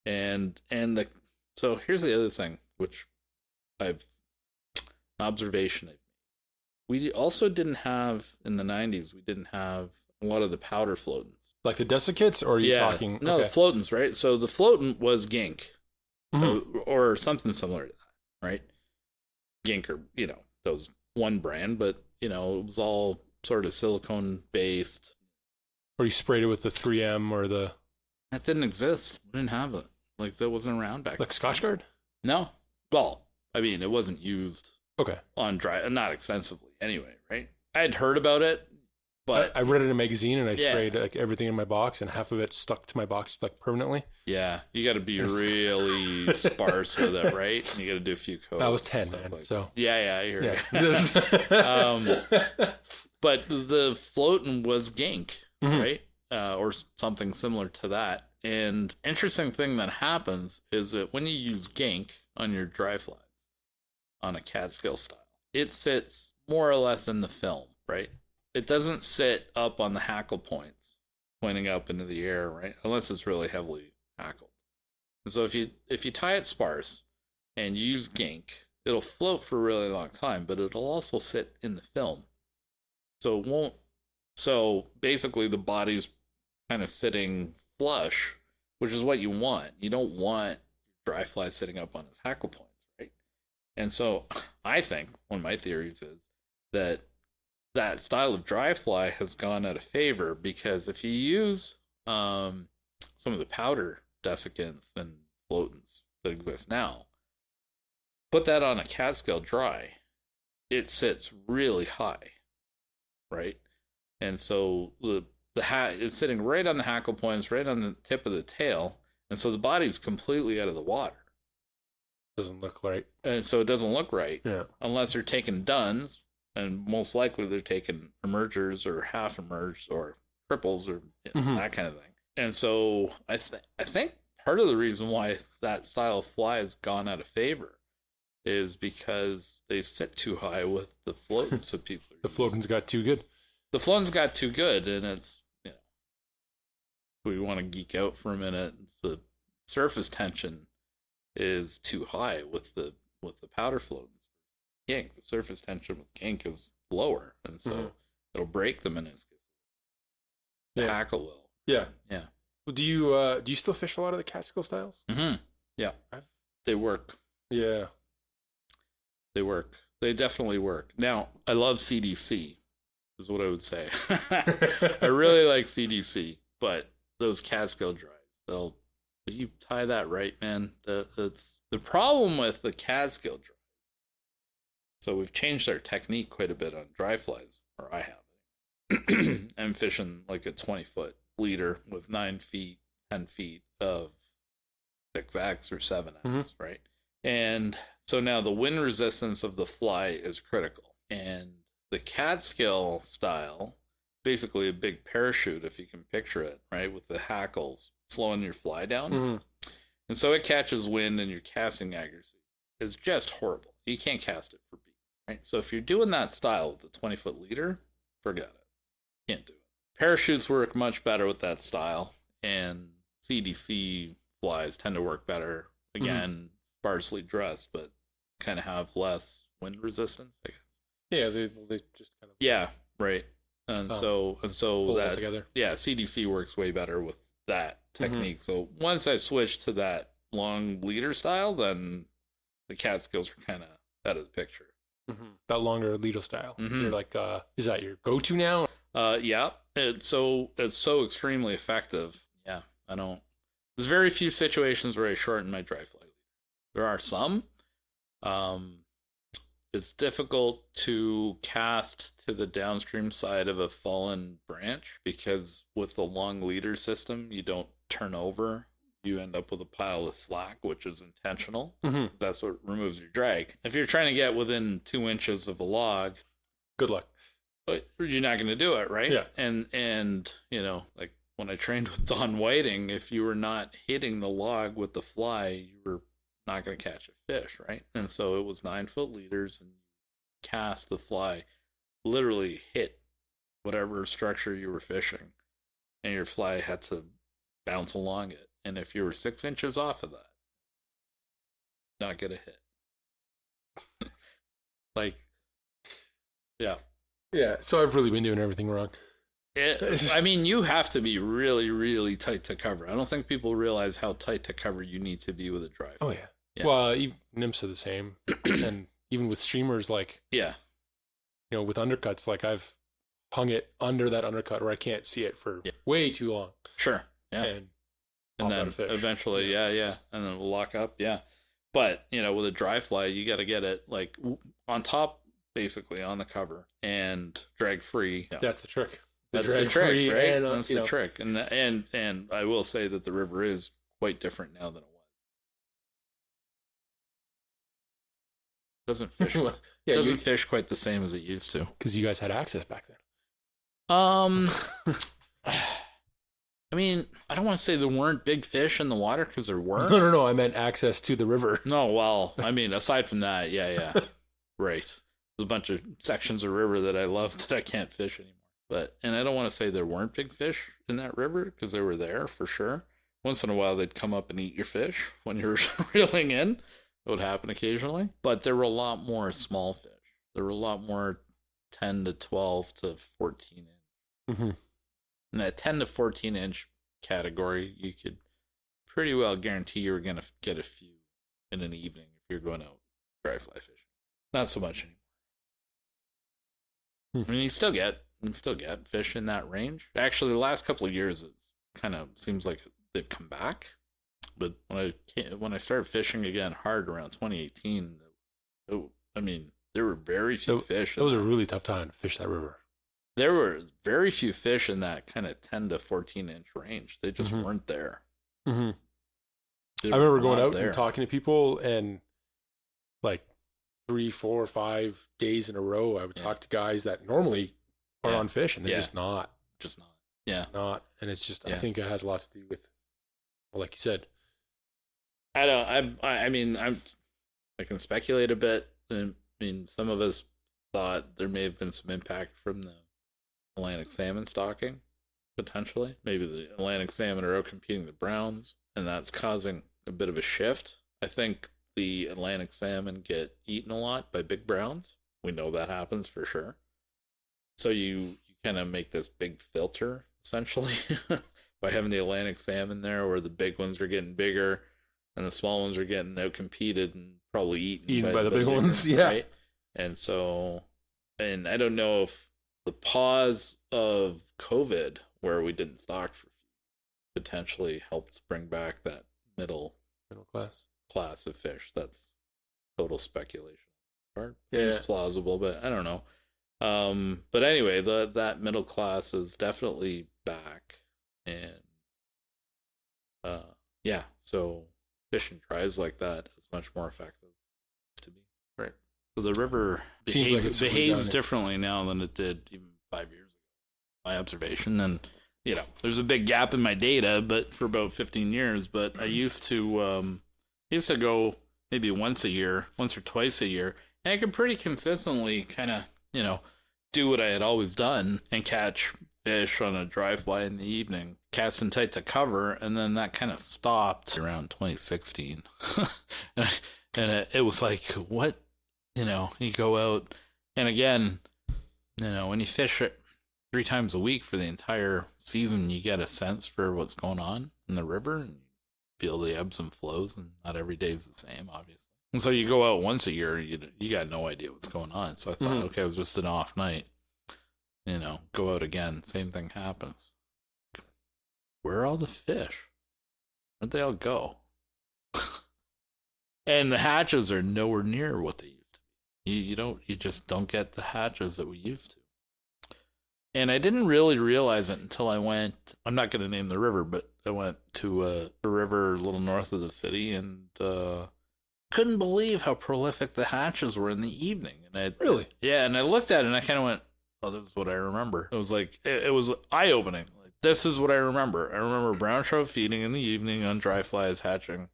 So here's the other thing, which an observation I've made. We also didn't have, in the 90s, we didn't have a lot of the powder floatants. Like the desiccates, or are you talking? No, the floatants, right? So the floatant was gink, or something similar to that, right? Gink, or, that was one brand, but, it was all sort of silicone based. Or you sprayed it with the 3M or the... That didn't exist. We didn't have it. Like, that wasn't around back then. Like Scotchgard? No. Well, I mean, it wasn't used Okay. on dry, not extensively anyway, right? I had heard about it, but I read it in a magazine and I Yeah. sprayed like everything in my box and half of it stuck to my box like permanently. yeah, you got to be really sparse with it, right? And you got to do a few coats. I was and 10, stuff man. like So that. Yeah, I hear yeah. you. But the floating was gink, Mhm. right? Or something similar to that. And interesting thing that happens is that when you use gink on your dry flies on a Catskill style, it sits more or less in the film, right? It doesn't sit up on the hackle points, pointing up into the air, right? Unless it's really heavily hackled. And so if you tie it sparse and you use gink, it'll float for a really long time, but it'll also sit in the film. So it won't. So basically, the body's kind of sitting flush, which is what you want. You don't want dry fly sitting up on its hackle points, right? And so I think one of my theories is that that style of dry fly has gone out of favor because if you use some of the powder desiccants and floatants that exist now, put that on a Catskill dry, it sits really high, right? And so the hat is sitting right on the hackle points, right on the tip of the tail, and so the body's completely out of the water. Doesn't look right. And so it doesn't look right Yeah. unless they're taking duns, and most likely they're taking emergers or half emerged or triples or that kind of thing. And so I think part of the reason why that style of fly has gone out of favor is because they sit too high with the floatants that people are The floating's got too good. The floating's got too good, and it's, we want to geek out for a minute. The surface tension is too high with the powder floatants. Gink, the surface tension with gink is lower, and so it'll break the meniscus. The hackle will. Yeah. Yeah. Well, do you still fish a lot of the Catskill styles? Mm-hmm. Yeah. They work. Yeah. They work. They definitely work. Now, I love CDC, is what I would say. I really like CDC, but those Catskill dries, you tie that right, man. That's the problem with the Catskill dry. So we've changed our technique quite a bit on dry flies, or I have. I'm fishing like a 20-foot leader with 9 feet, 10 feet of 6X or 7X, right? And so now the wind resistance of the fly is critical. And the Catskill style, basically a big parachute, if you can picture it, right? With the hackles slowing your fly down. And so it catches wind and your casting accuracy is just horrible. You can't cast it for beat, right? So if you're doing that style with the 20-foot leader, forget it. Can't do it. Parachutes work much better with that style, and CDC flies tend to work better. Again, sparsely dressed, but kind of have less wind resistance, I guess. Yeah, they just kind of Yeah, right. And so pull that it together. Yeah, CDC works way better with that technique. So once I switched to that long leader style, then the Catskills are kind of out of the picture. That longer leader style. Is it like is that your go-to now? Yeah, it's so extremely effective. Yeah, there's very few situations where I shorten my dry fly leader. There are some. It's difficult to cast to the downstream side of a fallen branch because with the long leader system, you don't turn over. You end up with a pile of slack, which is intentional. That's what removes your drag. If you're trying to get within 2 inches of a log, good luck. But you're not going to do it, right? Yeah. And like when I trained with Don Whiting, if you were not hitting the log with the fly, you were not going to catch a fish, right? And so it was 9-foot leaders, and cast the fly, literally hit whatever structure you were fishing, and your fly had to bounce along it. And if you were 6 inches off of that, not get a hit. Like, yeah. Yeah, so I've really been doing everything wrong. I mean, you have to be really, really tight to cover. I don't think people realize how tight to cover you need to be with a dry fly. Oh, yeah. Well, even nymphs are the same. And even with streamers, like, with undercuts, like I've hung it under that undercut where I can't see it for way too long. Sure. Yeah. And then eventually, and then we'll lock up. Yeah. But, with a dry fly, you got to get it like on top, basically on the cover and drag free. That's the trick. That's the trick, right? And, that's the trick. And I will say that the river is quite different now than it was. Doesn't fish. Fish quite the same as it used to. Because you guys had access back then. I mean, I don't want to say there weren't big fish in the water, because there were. No. I meant access to the river. No, well, I mean, aside from that, yeah. Right. There's a bunch of sections of river that I love that I can't fish anymore. And I don't want to say there weren't big fish in that river, because they were there for sure. Once in a while, they'd come up and eat your fish when you were reeling in. It would happen occasionally. But there were a lot more small fish. There were a lot more 10 to 12 to 14 inch. Mm-hmm. In that 10 to 14 inch category, you could pretty well guarantee you were going to get a few in an evening if you're going out dry fly fishing. Not so much anymore. I mean, you still get fish in that range. Actually, the last couple of years, it kind of seems like they've come back. But when I started fishing again hard around 2018, there were very few fish. It was a really tough time to fish that river. There were very few fish in that kind of 10 to 14 inch range. They just weren't there. Mm-hmm. I remember going out and talking to people, and like 3, 4, 5 days in a row, I would talk to guys that normally are on fish, and they're just not. Yeah. Not. And it's just, I think it has a lot to do with, well, like you said. I can speculate a bit. I mean, some of us thought there may have been some impact from the Atlantic salmon stocking, potentially. Maybe the Atlantic salmon are out competing the browns, and that's causing a bit of a shift. I think the Atlantic salmon get eaten a lot by big browns. We know that happens for sure. So you kind of make this big filter, essentially, by having the Atlantic salmon there, where the big ones are getting bigger and the small ones are getting out competed and probably eaten by the big ones. Yeah. Right? And so, and I don't know if the pause of COVID, where we didn't stock for potentially helped bring back that middle class of fish. That's total speculation. It's plausible, but I don't know. But anyway, that middle class is definitely back, and so fishing tries like that is much more effective to be. Right. So the river behaves differently now than it did even 5 years ago. My observation, and there's a big gap in my data, but for about 15 years. But I used to go maybe once or twice a year, and I could pretty consistently kind of do what I had always done and catch fish on a dry fly in the evening, casting tight to cover, and then that kind of stopped around 2016. and it was like, what? You go out, and again, when you fish it 3 times a week for the entire season, you get a sense for what's going on in the river and feel the ebbs and flows, and not every day is the same, obviously. And so you go out once a year, you got no idea what's going on. So I thought, okay, it was just an off night. Go out again, same thing happens. Where are all the fish? Where'd they all go? And the hatches are nowhere near what they used to be. You just don't get the hatches that we used to. And I didn't really realize it until I went, I'm not going to name the river, but I went to a river a little north of the city, and couldn't believe how prolific the hatches were in the evening. And Really? Yeah, and I looked at it and I kind of went, oh, this is what I remember. It was like, it was eye-opening. Like, this is what I remember. I remember brown trout feeding in the evening on dry flies hatching,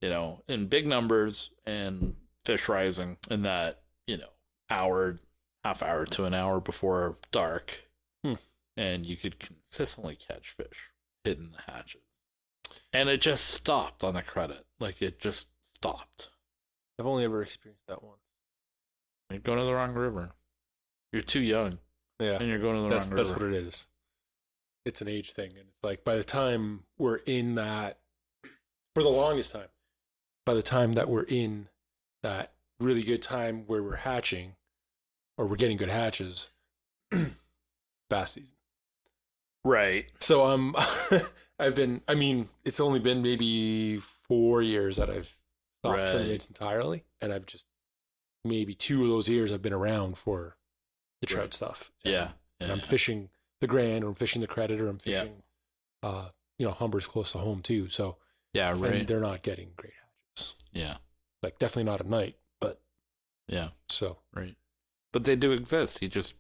in big numbers, and fish rising in that, half hour to an hour before dark. And you could consistently catch fish hidden in the hatches. And it just stopped on the credit. Like, it just stopped. I've only ever experienced that once. You're going to the wrong river. You're too young. Yeah. And you're going to the wrong river. That's what it is. It's an age thing. And it's like, by the time we're in that, for the longest time, by the time that we're in that really good time where we're hatching, or we're getting good hatches, bass season. Right. So it's only been maybe 4 years that I've stopped tournaments entirely, and I've just maybe 2 of those years I've been around for the trout stuff. And I'm fishing the Grand, or I'm fishing the Credit, or I'm fishing, Humber's close to home too. So and they're not getting great hatches. Yeah, like definitely not at night, but So but they do exist. He just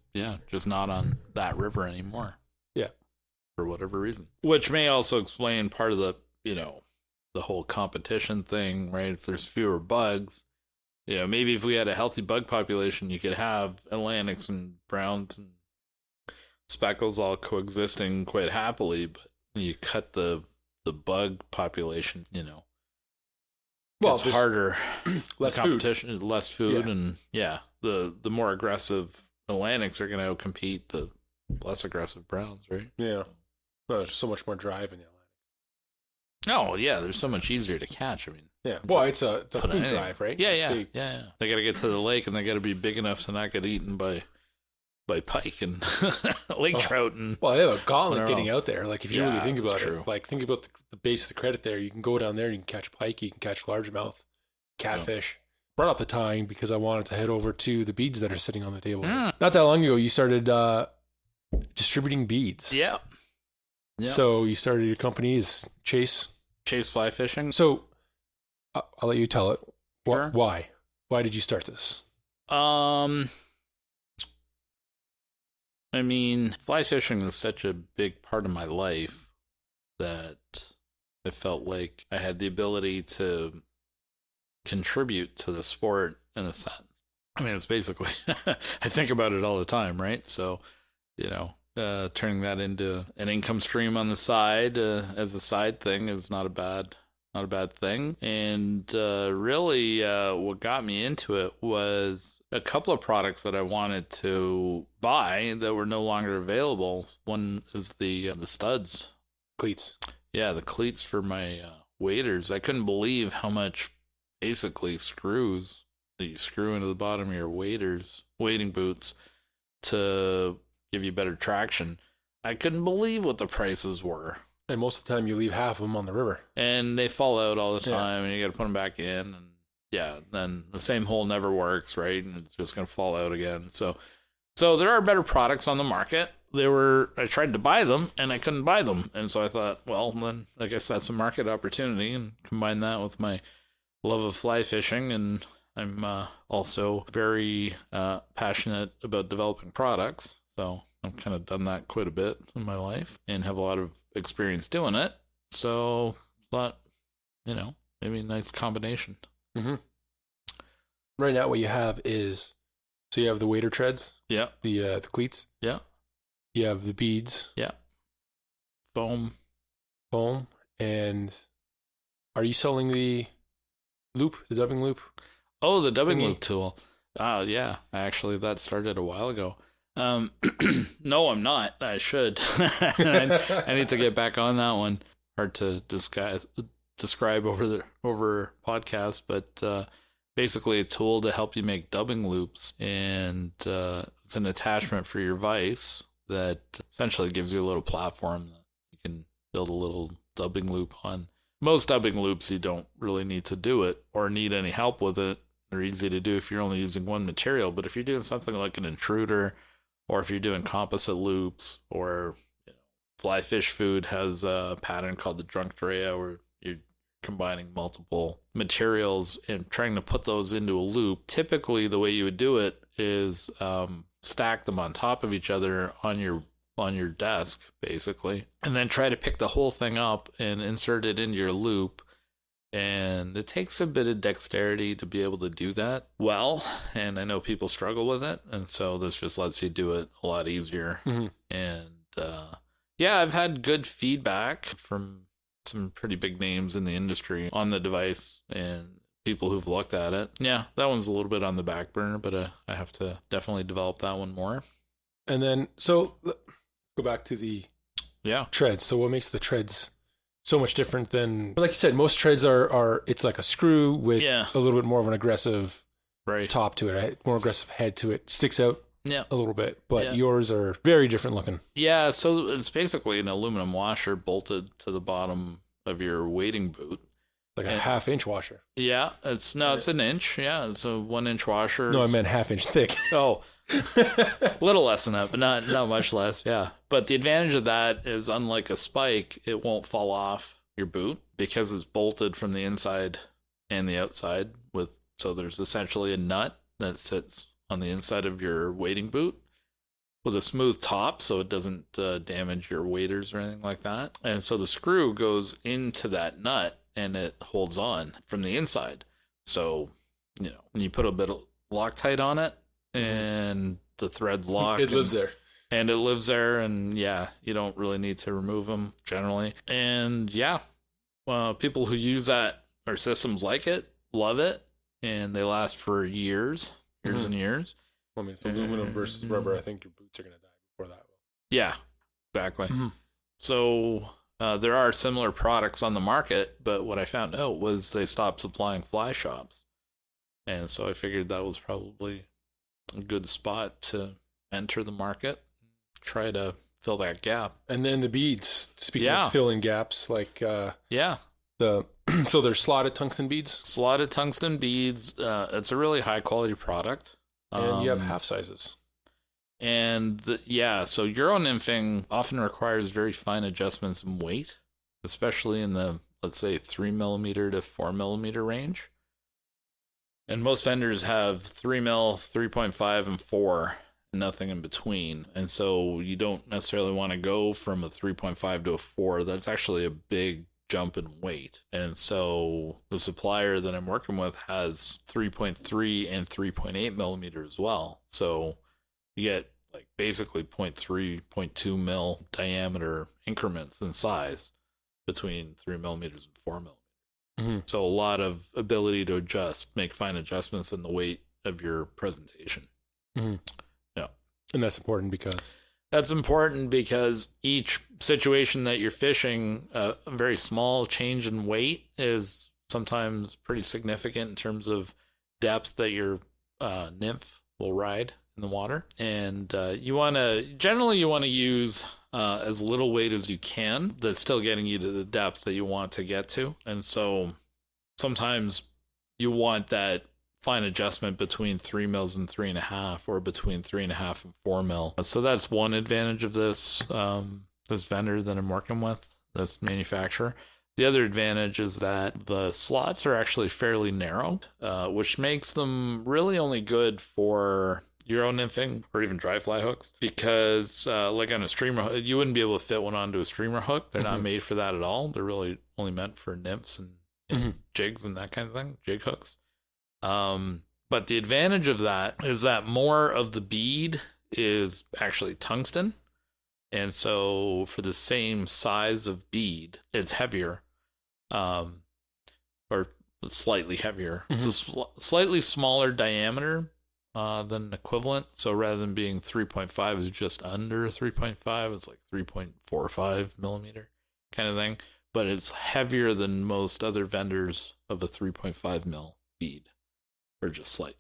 not on that river anymore. Yeah, for whatever reason, which may also explain part of the the whole competition thing, right? If there's fewer bugs. Maybe if we had a healthy bug population, you could have Atlantics and browns and speckles all coexisting quite happily. But when you cut the bug population, well, it's harder. Less competition, less food, and the more aggressive Atlantics are going to outcompete the less aggressive browns, right? Yeah. Well, there's so much more drive in the Atlantic. Oh yeah, they're so much easier to catch. I mean, well, it's a food drive, right? Yeah. They got to get to the lake, and they got to be big enough to not get eaten by pike and lake trout. And well, they have a gauntlet getting out there. Like if you really think about it, like think about the base of the Credit there. You can go down there, you can catch pike, you can catch largemouth, catfish. Brought up the tying because I wanted to head over to the beads that are sitting on the table. Not that long ago, you started distributing beads. Yeah. So you started your company is Chase Fly Fishing. So I'll let you tell it. Sure. Why? Why did you start this? I mean, fly fishing is such a big part of my life that I felt like I had the ability to contribute to the sport in a sense. I mean, it's basically, I think about it all the time, right? So, turning that into an income stream on the side as a side thing is not a bad thing. And really, what got me into it was a couple of products that I wanted to buy that were no longer available. One is the studs, cleats. Yeah, the cleats for my waders. I couldn't believe how much basically screws that you screw into the bottom of your wading boots to give you better traction. I couldn't believe what the prices were. And most of the time you leave half of them on the river. And they fall out all the time, and you got to put them back in. And then the same hole never works, right? And it's just going to fall out again. So there are better products on the market. I tried to buy them, and I couldn't buy them. And so I thought, well, then I guess that's a market opportunity, and combine that with my love of fly fishing. And I'm also very passionate about developing products. So I've kind of done that quite a bit in my life and have a lot of experience doing it. So thought, maybe a nice combination. Mm-hmm. Right now what you have is, so you have the wader treads. Yeah. The cleats. Yeah. You have the beads. Yeah. Foam. And are you selling the loop, the dubbing loop? Oh, the dubbing loop tool. Yeah. Actually, that started a while ago. No, I'm not. I should. I need to get back on that one. Hard to describe over podcast, but basically a tool to help you make dubbing loops, and it's an attachment for your vise that essentially gives you a little platform that you can build a little dubbing loop on. Most dubbing loops, you don't really need to do it or need any help with it. They're easy to do if you're only using one material, but if you're doing something like an intruder, or if you're doing composite loops, or Fly Fish Food has a pattern called the Drunk Drea, where you're combining multiple materials and trying to put those into a loop. Typically, the way you would do it is stack them on top of each other on your desk, basically, and then try to pick the whole thing up and insert it into your loop. And it takes a bit of dexterity to be able to do that well. And I know people struggle with it. And so this just lets you do it a lot easier. Mm-hmm. And I've had good feedback from some pretty big names in the industry on the device and people who've looked at it. Yeah, that one's a little bit on the back burner, but I have to definitely develop that one more. And then, so let's go back to the treads. So what makes the treads so much different than, like you said, most treads are it's like a screw with a little bit more of an aggressive top to it, right? More aggressive head to it. Sticks out a little bit, but yours are very different looking. Yeah, so it's basically an aluminum washer bolted to the bottom of your wading boot. Like a half-inch washer. Yeah, it's an inch. Yeah, it's a 1-inch washer. No, I meant half-inch thick. Oh, a little less than that, but not much less. Yeah, but the advantage of that is, unlike a spike, it won't fall off your boot because it's bolted from the inside and the outside. So there's essentially a nut that sits on the inside of your wading boot with a smooth top, so it doesn't damage your waders or anything like that. And so the screw goes into that nut and it holds on from the inside. So, when you put a bit of Loctite on it and the threads lock, it lives there. And it lives there, and yeah, you don't really need to remove them generally. And yeah, people who use that or systems like it love it, and they last for years and years. I mean, it's aluminum versus rubber. I think your boots are going to die before that will. Yeah, exactly. So there are similar products on the market, but what I found out was they stopped supplying fly shops. And so I figured that was probably a good spot to enter the market, try to fill that gap. And then the beads, speaking of filling gaps, like so they're slotted tungsten beads? Slotted tungsten beads. It's a really high quality product. And you have half sizes. And so Euro nymphing often requires very fine adjustments in weight, especially in the, let's say, 3mm to 4mm range. And most vendors have 3mm, 3.5, and 4, and nothing in between. And so you don't necessarily want to go from a 3.5 to a 4. That's actually a big jump in weight. And so the supplier that I'm working with has 3.3 and 3.8mm as well. So you get like basically 0.3, 0.2 mil diameter increments in size between 3mm and 4mm. So a lot of ability to adjust, make fine adjustments in the weight of your presentation. Yeah. And that's important because? That's important because each situation that you're fishing, a very small change in weight is sometimes pretty significant in terms of depth that your nymph will ride in the water. And you want to use as little weight as you can that's still getting you to the depth that you want to get to. And so sometimes you want that fine adjustment between 3 mils and 3.5, or between 3.5 and 4 mil. So that's one advantage of this vendor that I'm working with, this manufacturer. The other advantage is that the slots are actually fairly narrow, which makes them really only good for Euro nymphing or even dry fly hooks, because like on a streamer, you wouldn't be able to fit one onto a streamer hook. They're not made for that at all. They're really only meant for nymphs and jigs and that kind of thing, jig hooks. But the advantage of that is that more of the bead is actually tungsten. And so for the same size of bead, it's heavier, or slightly heavier. It's a slightly smaller diameter than equivalent. So rather than being 3.5, it's just under 3.5. It's like 3.45 millimeter kind of thing. But it's heavier than most other vendors of a 3.5 mil bead. Or just slight,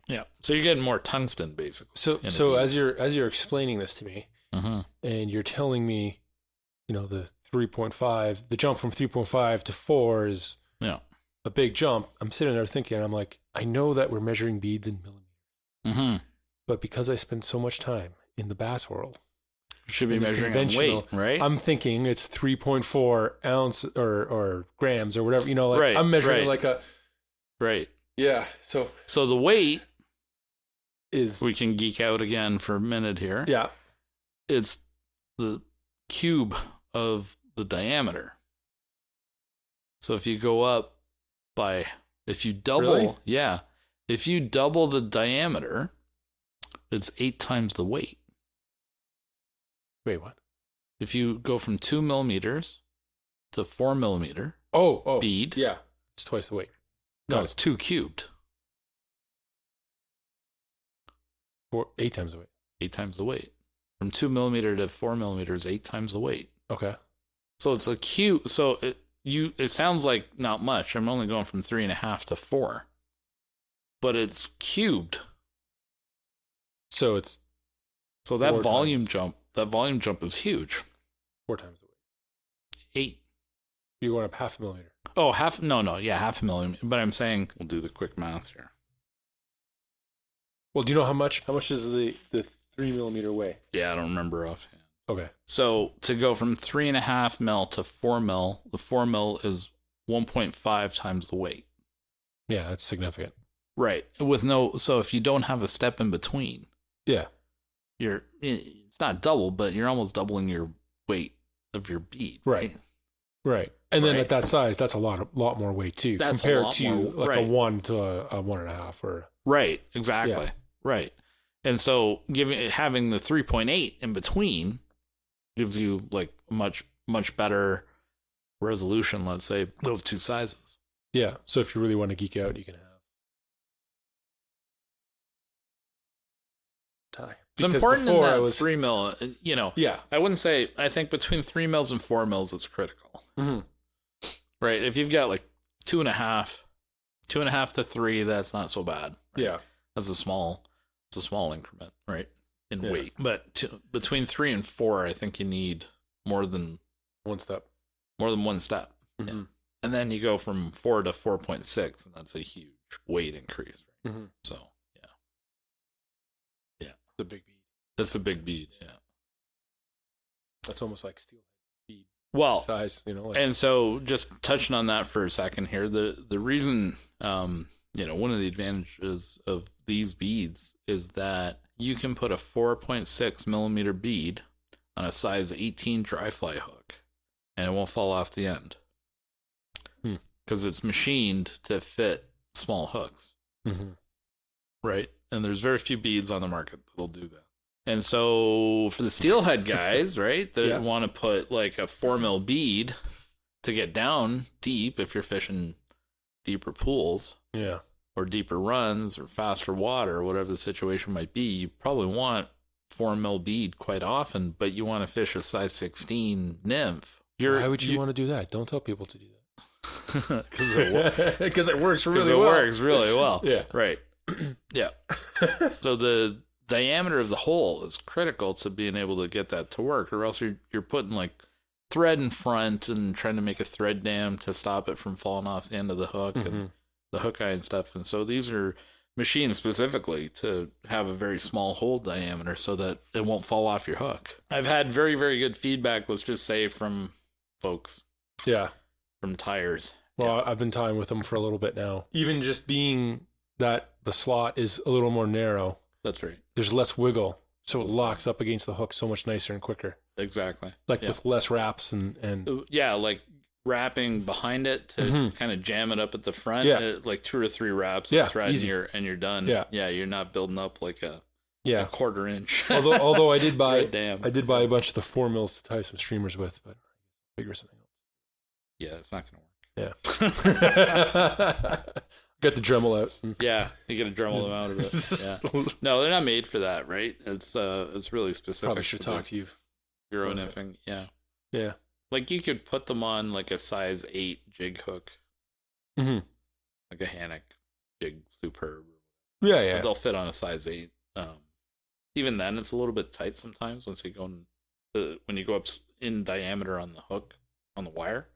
Yeah. So you're getting more tungsten, basically. So as you're explaining this to me, and you're telling me, the 3.5, the jump from 3.5 to 4 is a big jump. I'm sitting there thinking, I'm like, I know that we're measuring beads in millimeters, but because I spend so much time in the bass world, you should be measuring in weight, right? I'm thinking it's 3.4 ounce or grams or whatever. Right, I'm measuring like a right. Yeah. So the weight is, we can geek out again for a minute here. Yeah. It's the cube of the diameter. So if you go up if you double, really? If you double the diameter, it's 8 times the weight. Wait, what? If you go from 2 millimeters to 4 millimeter bead. Yeah. It's twice the weight. No, it's 2 cubed. 8 times the weight. 8 times the weight. From 2 millimeter to 4 millimeters, 8 times the weight. Okay. So it's a cube. So it sounds like not much. I'm only going from 3.5 to 4, but it's cubed. So that volume jump. That volume jump is huge. 4 times the weight. 8. You're going up half a millimeter. Oh, half a millimeter. But I'm saying we'll do the quick math here. Well, do you know how much does the 3 millimeter weigh? Yeah, I don't remember offhand. Okay. So to go from 3.5 mil to 4 mil, the 4 mil is 1.5 times the weight. Yeah, that's significant. Right. So if you don't have a step in between, yeah, it's not double, but you're almost doubling your weight of your bead. Right. And then at that size, that's a lot more weight too, that's compared to like right. a 1 to a 1.5 or. Right. Exactly. Yeah. Right. And so having the 3.8 in between gives you like much better resolution. Let's say those two sizes. Yeah. So if you really want to geek out, you can have. Tie. It's important in that 3 mil, Yeah. I wouldn't say, I think between 3 mils and 4 mils, it's critical. Mm-hmm. Right. If you've got like 2.5 to 3, that's not so bad. Right? Yeah. That's a small increment, right? In weight. But between 3 and 4, I think you need more than one step. Mm-hmm. Yeah. And then you go from 4 to 4.6, and that's a huge weight increase. Right? Mm-hmm. So, the big bead. That's a big bead, yeah. That's almost like steel bead. Well, size, and so just touching on that for a second here, the reason, one of the advantages of these beads is that you can put a 4.6 millimeter bead on a size 18 dry fly hook, and it won't fall off the end because it's machined to fit small hooks. Mm-hmm. Right. And there's very few beads on the market that'll do that. And so for the steelhead guys, right, that want to put like a 4 mil bead to get down deep if you're fishing deeper pools, or deeper runs or faster water, or whatever the situation might be, you probably want 4 mil bead quite often, but you want to fish a size 16 nymph. Why would you want to do that? Don't tell people to do that. Because it works really well. It works really well. Yeah. Right. Yeah. So the diameter of the hole is critical to being able to get that to work, or else you're putting like thread in front and trying to make a thread dam to stop it from falling off the end of the hook and the hook eye and stuff. And so these are machined specifically to have a very small hole diameter so that it won't fall off your hook. I've had very, very good feedback, let's just say, from folks. Yeah. From tires. Well, I've been tying with them for a little bit now. Even just being that the slot is a little more narrow. That's right. There's less wiggle, so it locks up against the hook so much nicer and quicker. Exactly. Like with less wraps and like wrapping behind it to kind of jam it up at the front. Like 2 or 3 wraps of thread and you're done. Yeah, you're not building up like a quarter inch. although I did buy dam. I did buy a bunch of the 4 mils to tie some streamers with, but figure something else. Yeah, it's not gonna work. Yeah. Get the Dremel out. Yeah, you get a Dremel them out of it. Yeah. No, they're not made for that, right? It's really specific. Probably should talk to you. Euro nymphing, yeah. Like you could put them on like a size 8 jig hook, like a Hannock jig superb. Yeah. But they'll fit on a size 8. Even then, it's a little bit tight sometimes once you go when you go up in diameter on the hook on the wire.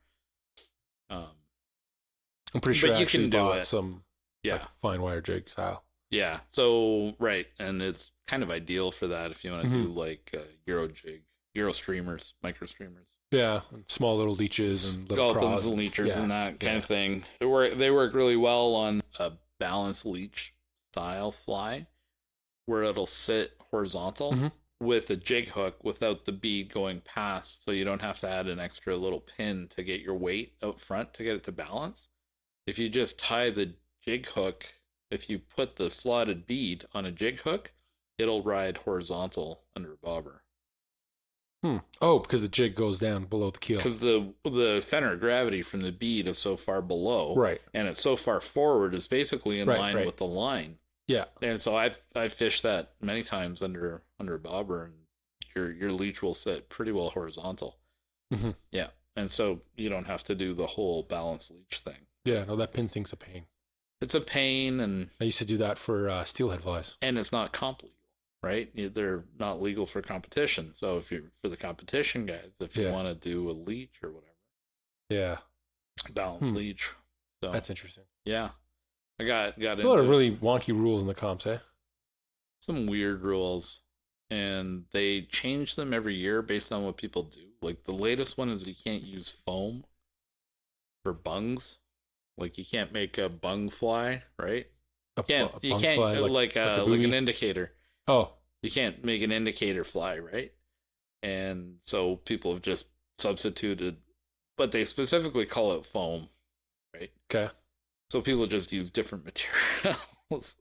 I'm pretty sure but you can do it. Some like fine wire jig style. Yeah. So right, and it's kind of ideal for that if you want to do like Euro streamers, micro streamers. Yeah, and small little leeches and little sculpins and leechers and that kind of thing. They work really well on a balanced leech style fly, where it'll sit horizontal with a jig hook without the bead going past, so you don't have to add an extra little pin to get your weight out front to get it to balance. If you just tie the jig hook, if you put the slotted bead on a jig hook, it'll ride horizontal under a bobber. Oh, because the jig goes down below the keel. Because the center of gravity from the bead is so far below, right, and it's so far forward, it's basically in line with the line. Yeah, and so I've fished that many times under a bobber, and your leech will sit pretty well horizontal. Yeah, and so you don't have to do the whole balance leech thing. Yeah, no, that pin thing's a pain. It's a pain, and I used to do that for steelhead flies. And it's not comp legal, right? They're not legal for competition. So if you're for the competition guys, if you want to do a leech or whatever, balance leech. So That's interesting. yeah, I got a lot of really wonky rules in the comps, eh? Some weird rules, and they change them every year based on what people do. Like the latest one is you can't use foam for bungs. Like you can't make a bung fly, right? You can't fly, like an indicator. Oh, you can't make an indicator fly, right? And so people have just substituted, but they specifically call it foam, right? Okay. So people just use different materials,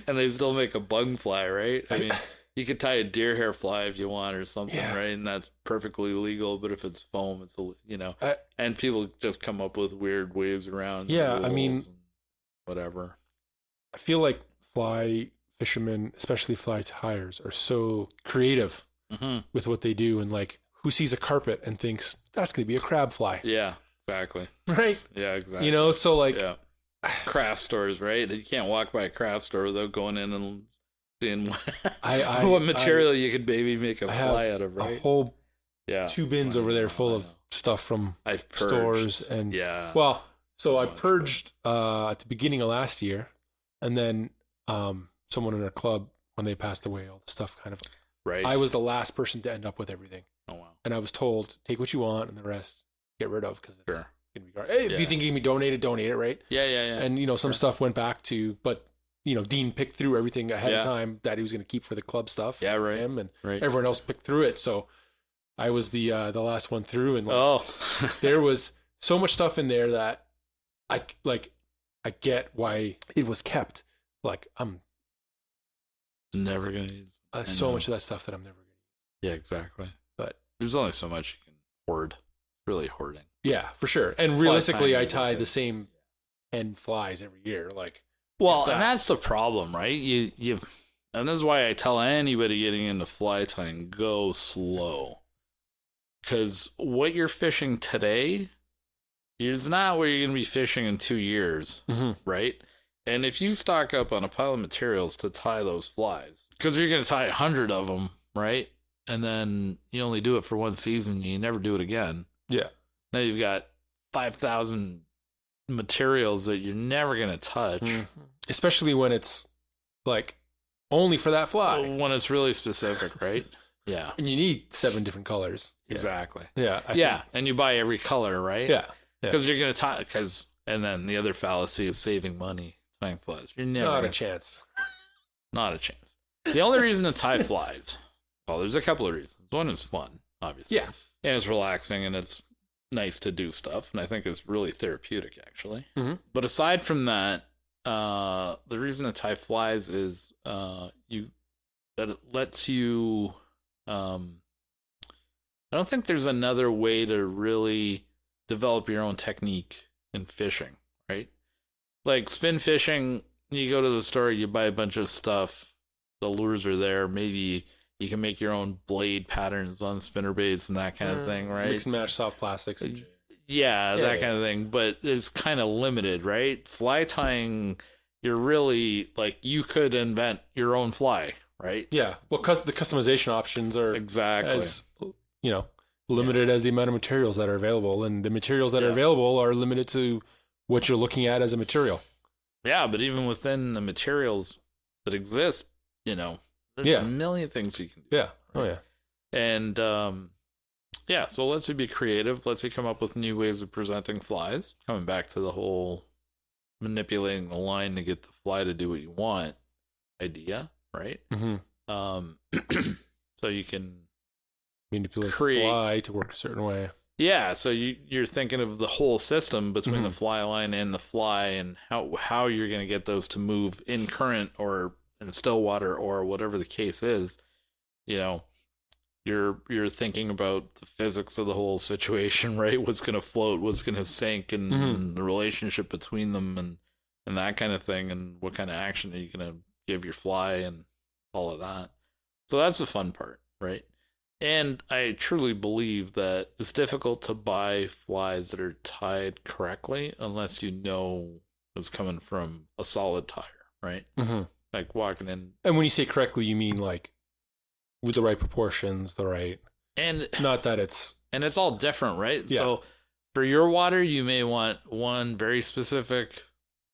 and they still make a bung fly, right? I mean, you could tie a deer hair fly if you want or something, right? And that's perfectly legal. But if it's foam, it's and people just come up with weird ways around. Yeah, I mean, whatever. I feel like fly fishermen, especially fly tyers, are so creative with what they do, and like, who sees a carpet and thinks that's going to be a crab fly? Yeah, exactly. Right? Yeah, exactly. You know, so like, craft stores, right? You can't walk by a craft store without going in and seeing what material you could maybe make a fly out of, right? A whole 2 bins over there full of stuff from stores and well, so I purged at the beginning of last year, and then someone in our club, when they passed away, all the stuff kind of I was the last person to end up with everything. Oh wow! And I was told, take what you want and the rest get rid of, because it's gonna be hey, if you think you can be donated it, right? Yeah. And some stuff went back to, but Dean picked through everything ahead of time that he was going to keep for the club stuff. Yeah, right. Him and everyone else picked through it, so I was the last one through, and there was so much stuff in there that I get why it was kept. Like, I'm never gonna use so much of that stuff that I'm never gonna use. Yeah, exactly. But there's only so much you can hoard. Really hoarding. Yeah, for sure. And realistically, I tie the same 10 flies every year. Like, well, and that's the problem, right? You and this is why I tell anybody getting into fly tying, go slow. Because what you're fishing today is not what you're going to be fishing in 2 years, right? And if you stock up on a pile of materials to tie those flies, because you're going to tie 100 of them, right? And then you only do it for one season, you never do it again. Yeah. Now you've got 5,000 materials that you're never going to touch. Especially when it's like only for that fly. When it's really specific, right? Yeah. And you need 7 different colors. Exactly. Yeah. And you buy every color, right? Yeah. Because you're going to tie, and then the other fallacy is saving money tying flies. You're never Not a chance. Not a chance. The only reason to tie flies, well, there's a couple of reasons. One is fun, obviously. Yeah. And it's relaxing, and it's nice to do stuff, and I think it's really therapeutic, actually. But aside from that, the reason to tie flies is that it lets you. I don't think there's another way to really develop your own technique in fishing, right? Like spin fishing, you go to the store, you buy a bunch of stuff, the lures are there, maybe you can make your own blade patterns on spinner baits and that kind of thing, right? Mix and match soft plastics. Yeah, that kind of thing. But it's kind of limited, right? Fly tying, you're really, like, you could invent your own fly, right? Yeah. Well, the customization options are as, limited as the amount of materials that are available. And the materials that are available are limited to what you're looking at as a material. Yeah, but even within the materials that exist, there's a million things you can do. Yeah. Oh, yeah. And, so it lets you be creative, lets you come up with new ways of presenting flies. Coming back to the whole manipulating the line to get the fly to do what you want idea, right? So you can manipulate the fly to work a certain way. Yeah, so you're thinking of the whole system between the fly line and the fly, and how you're going to get those to move in current or in still water or whatever the case is. You're thinking about the physics of the whole situation, right? What's going to float, what's going to sink, and the relationship between them, and that kind of thing, and what kind of action are you going to give your fly, and all of that. So that's the fun part, right? And I truly believe that it's difficult to buy flies that are tied correctly unless you know it's coming from a solid tire, right? Like walking in. And when you say correctly, you mean like with the right proportions, and not that it's. And it's all different, right? Yeah. So For your water, you may want one very specific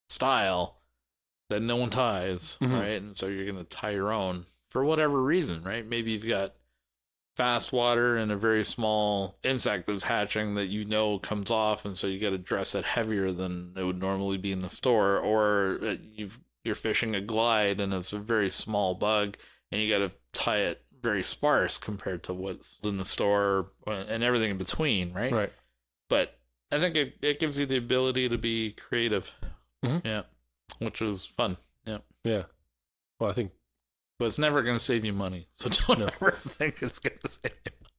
style that no one ties, right? And so you're going to tie your own for whatever reason, right? Maybe you've got fast water and a very small insect that's hatching that you know comes off, and so you got to dress it heavier than it would normally be in the store, or you're fishing a glide and it's a very small bug and you got to tie it very sparse compared to what's in the store and everything in between, right? Right. But I think it gives you the ability to be creative. Yeah, which is fun. Yeah. Yeah. Well, I think. But it's never going to save you money, so don't ever think it's going to save you money.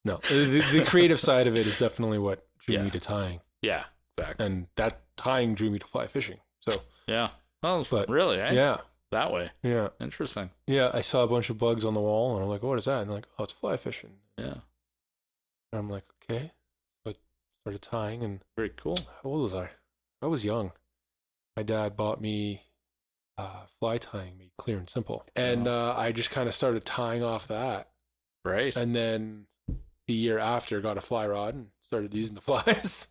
No. The creative side of it is definitely what drew me to tying. Yeah, exactly. And that tying drew me to fly fishing. So. Yeah. Oh, but, really? Eh? Yeah. That way. Yeah. Interesting. Yeah, I saw a bunch of bugs on the wall, and I'm like, what is that? And they're like, oh, it's fly fishing. Yeah. And I'm like, okay. So I started tying, and. Very cool. How old was I? I was young. My dad bought me fly tying made clear and simple. And I just kind of started tying off that. Right. And then the year after, got a fly rod and started using the flies.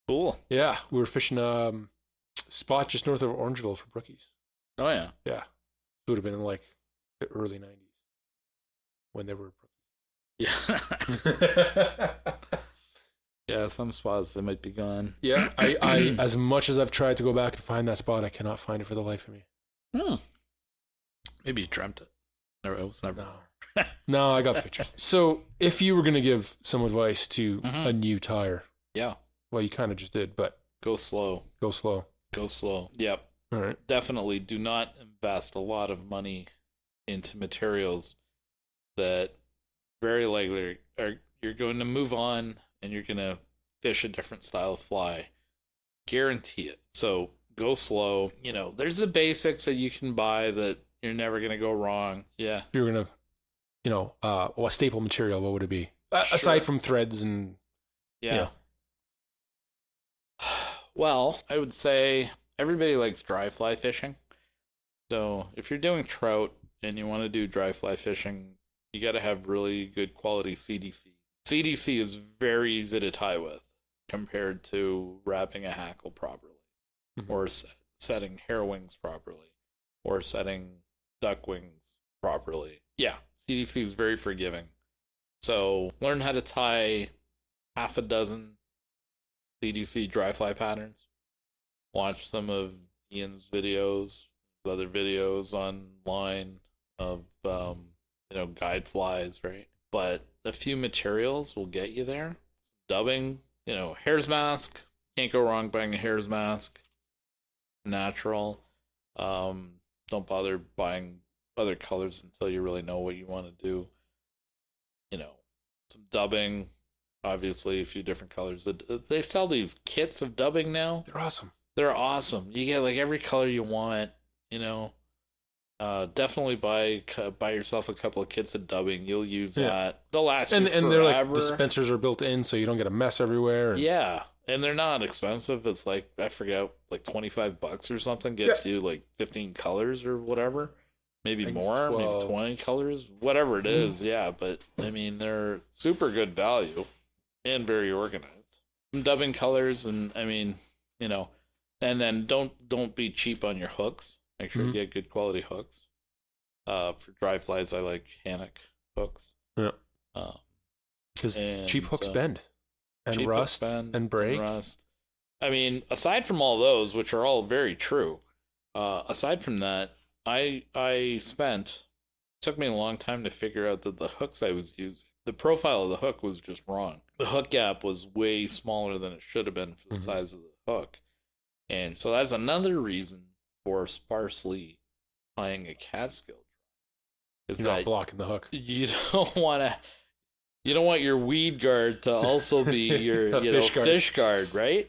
Cool. Yeah, we were fishing a spot just north of Orangeville for brookies. Oh, yeah. Yeah. It would have been in like the early 90s when they were brookies. Yeah. Yeah, some spots they might be gone. Yeah, I as much as I've tried to go back and find that spot, I cannot find it for the life of me. Maybe you dreamt it. No, it was never. No. No, I got pictures. So, if you were going to give some advice to a new tire, well, you kind of just did, but go slow. Go slow. Go slow. Yep. All right. Definitely do not invest a lot of money into materials that very likely you're going to move on and you're going to fish a different style of fly. Guarantee it. So go slow. You know, there's the basics that you can buy that you're never going to go wrong. Yeah. If you're going to, you know, a staple material, what would it be? Aside from threads and... Yeah. You know. Well, I would say everybody likes dry fly fishing. So if you're doing trout and you want to do dry fly fishing, you got to have really good quality CDC. CDC is very easy to tie with compared to wrapping a hackle properly or setting hair wings properly or setting duck wings properly. Yeah, CDC is very forgiving. So learn how to tie half a dozen CDC dry fly patterns. Watch some of Ian's videos, other videos online of, guide flies, right? But a few materials will get you there. Dubbing, hare's mask. Can't go wrong buying a hare's mask. Natural. Don't bother buying other colors until you really know what you want to do. Some dubbing. Obviously, a few different colors. They sell these kits of dubbing now. They're awesome. They're awesome. You get like every color you want. Definitely buy yourself a couple of kits of dubbing. You'll use that. They'll last you forever. And they're like dispensers are built in, so you don't get a mess everywhere. Yeah, and they're not expensive. It's like I forget, like $25 or something gets you like 15 colors or whatever. Maybe more, maybe 20 colors, whatever it is. Yeah, but I mean they're super good value and very organized. Some dubbing colors, and I mean, and then don't be cheap on your hooks. Make sure you get good quality hooks. For dry flies, I like Hannock hooks. Yeah. Because cheap hooks bend and rust and break. I mean, aside from all those, which are all very true, aside from that, took me a long time to figure out that the hooks I was using, the profile of the hook was just wrong. The hook gap was way smaller than it should have been for the size of the hook. And so that's another reason for sparsely tying a catskill. You're not blocking the hook. You don't want your weed guard to also be your fish guard, right?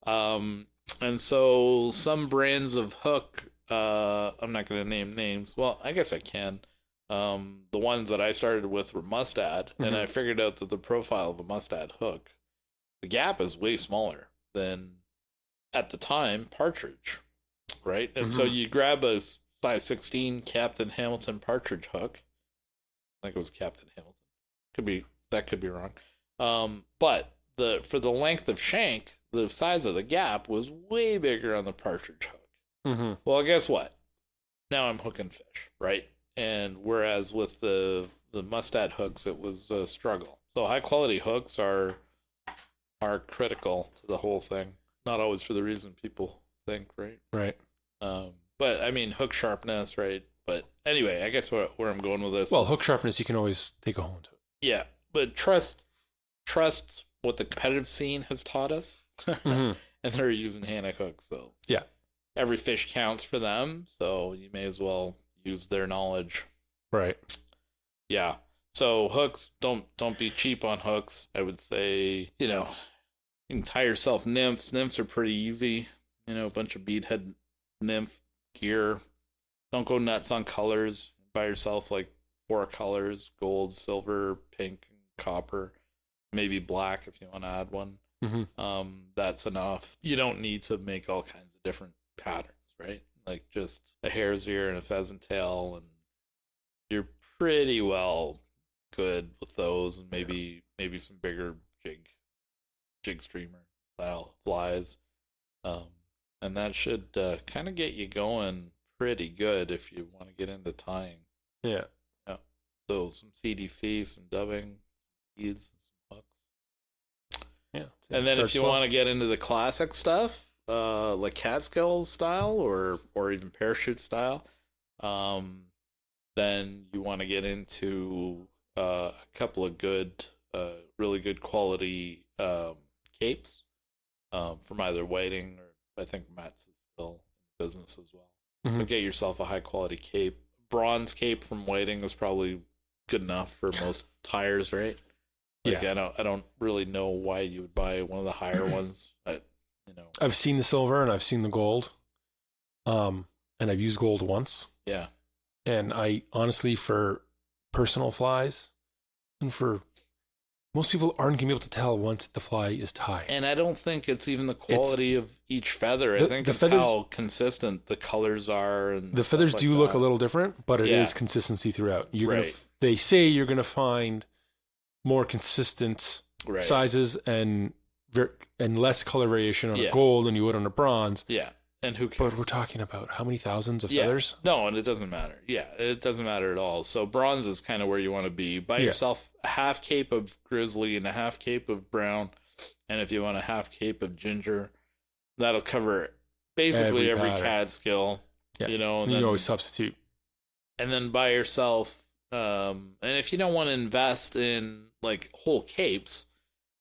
And so some brands of hook, I'm not going to name names. Well, I guess I can. The ones that I started with were mustad, and I figured out that the profile of a mustad hook, the gap is way smaller than at the time partridge. Right? And so you grab a size 16 Captain Hamilton partridge hook. I think it was Captain Hamilton. Could be wrong. But for the length of shank, the size of the gap was way bigger on the partridge hook. Mm-hmm. Well, guess what? Now I'm hooking fish, right? And whereas with the mustad hooks, it was a struggle. So high quality hooks are critical to the whole thing. Not always for the reason people think, right? Right. But I mean, hook sharpness, right? But anyway, I guess where I'm going with this. Well, hook sharpness, you can always take a hone to it. Yeah, but trust what the competitive scene has taught us, Mm-hmm. and they're using Hannock hooks, so Yeah. every fish counts for them. So you may as well use their knowledge. Right. Yeah. So hooks, don't be cheap on hooks. I would say, you can tie yourself nymphs. Nymphs are pretty easy. A bunch of beadhead nymph gear. Don't go nuts on colors. Buy yourself like 4 colors: gold, silver, pink, and copper. Maybe black if you want to add one. Mm-hmm. That's enough. You don't need to make all kinds of different patterns, right? Like just a hare's ear and a pheasant tail, and you're pretty well good with those, and maybe some bigger jig streamer style flies, and that should kind of get you going pretty good if you want to get into tying. Yeah. So some CDC, some dubbing, beads, and some hooks. Yeah. And then if you want to get into the classic stuff, like Catskill style or even parachute style, then you want to get into a couple of really good quality capes from either Whiting or I think Matt's is still in business as well. Mm-hmm. So get yourself a high quality cape. Bronze cape from Whiting is probably good enough for most tires, right? Like, yeah. I don't really know why you would buy one of the higher ones. I've seen the silver and I've seen the gold. And I've used gold once. Yeah. And I honestly, for personal flies, and for most people aren't going to be able to tell once the fly is tied. And I don't think it's even the quality of each feather. I think it's feathers, how consistent the colors are. And the feathers do look a little different, but it is Yeah. consistency throughout. Right. They say you're going to find more consistent Right. sizes and less color variation on a Yeah. gold than you would on a bronze. Yeah. And who cares? But we're talking about how many thousands of Yeah. feathers? No, and it doesn't matter. Yeah, it doesn't matter at all. So bronze is kind of where you want to be. Buy Yeah. yourself a half cape of grizzly and a half cape of brown. And if you want a half cape of ginger, that'll cover basically every pattern. Catskill. Yeah. And You then can always substitute. and then buy yourself and if you don't want to invest in like whole capes,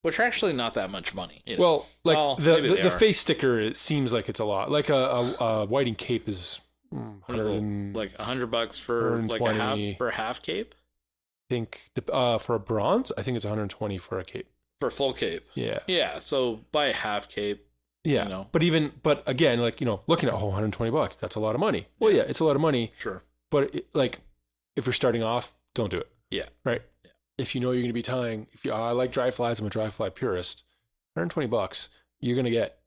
which are actually not that much money. Well, like maybe the face sticker, it seems like it's a lot. Like a Whiting cape is like $100 for like a half cape. I think for a bronze, I think it's 120 for a cape. For full cape. Yeah. Yeah. So buy a half cape. Yeah. But again, like, looking at $120, that's a lot of money. Well, yeah, it's a lot of money. Sure. But if you're starting off, don't do it. Yeah. Right. Yeah. If you know you're going to be tying, I like dry flies, I'm a dry fly purist. $120, you're going to get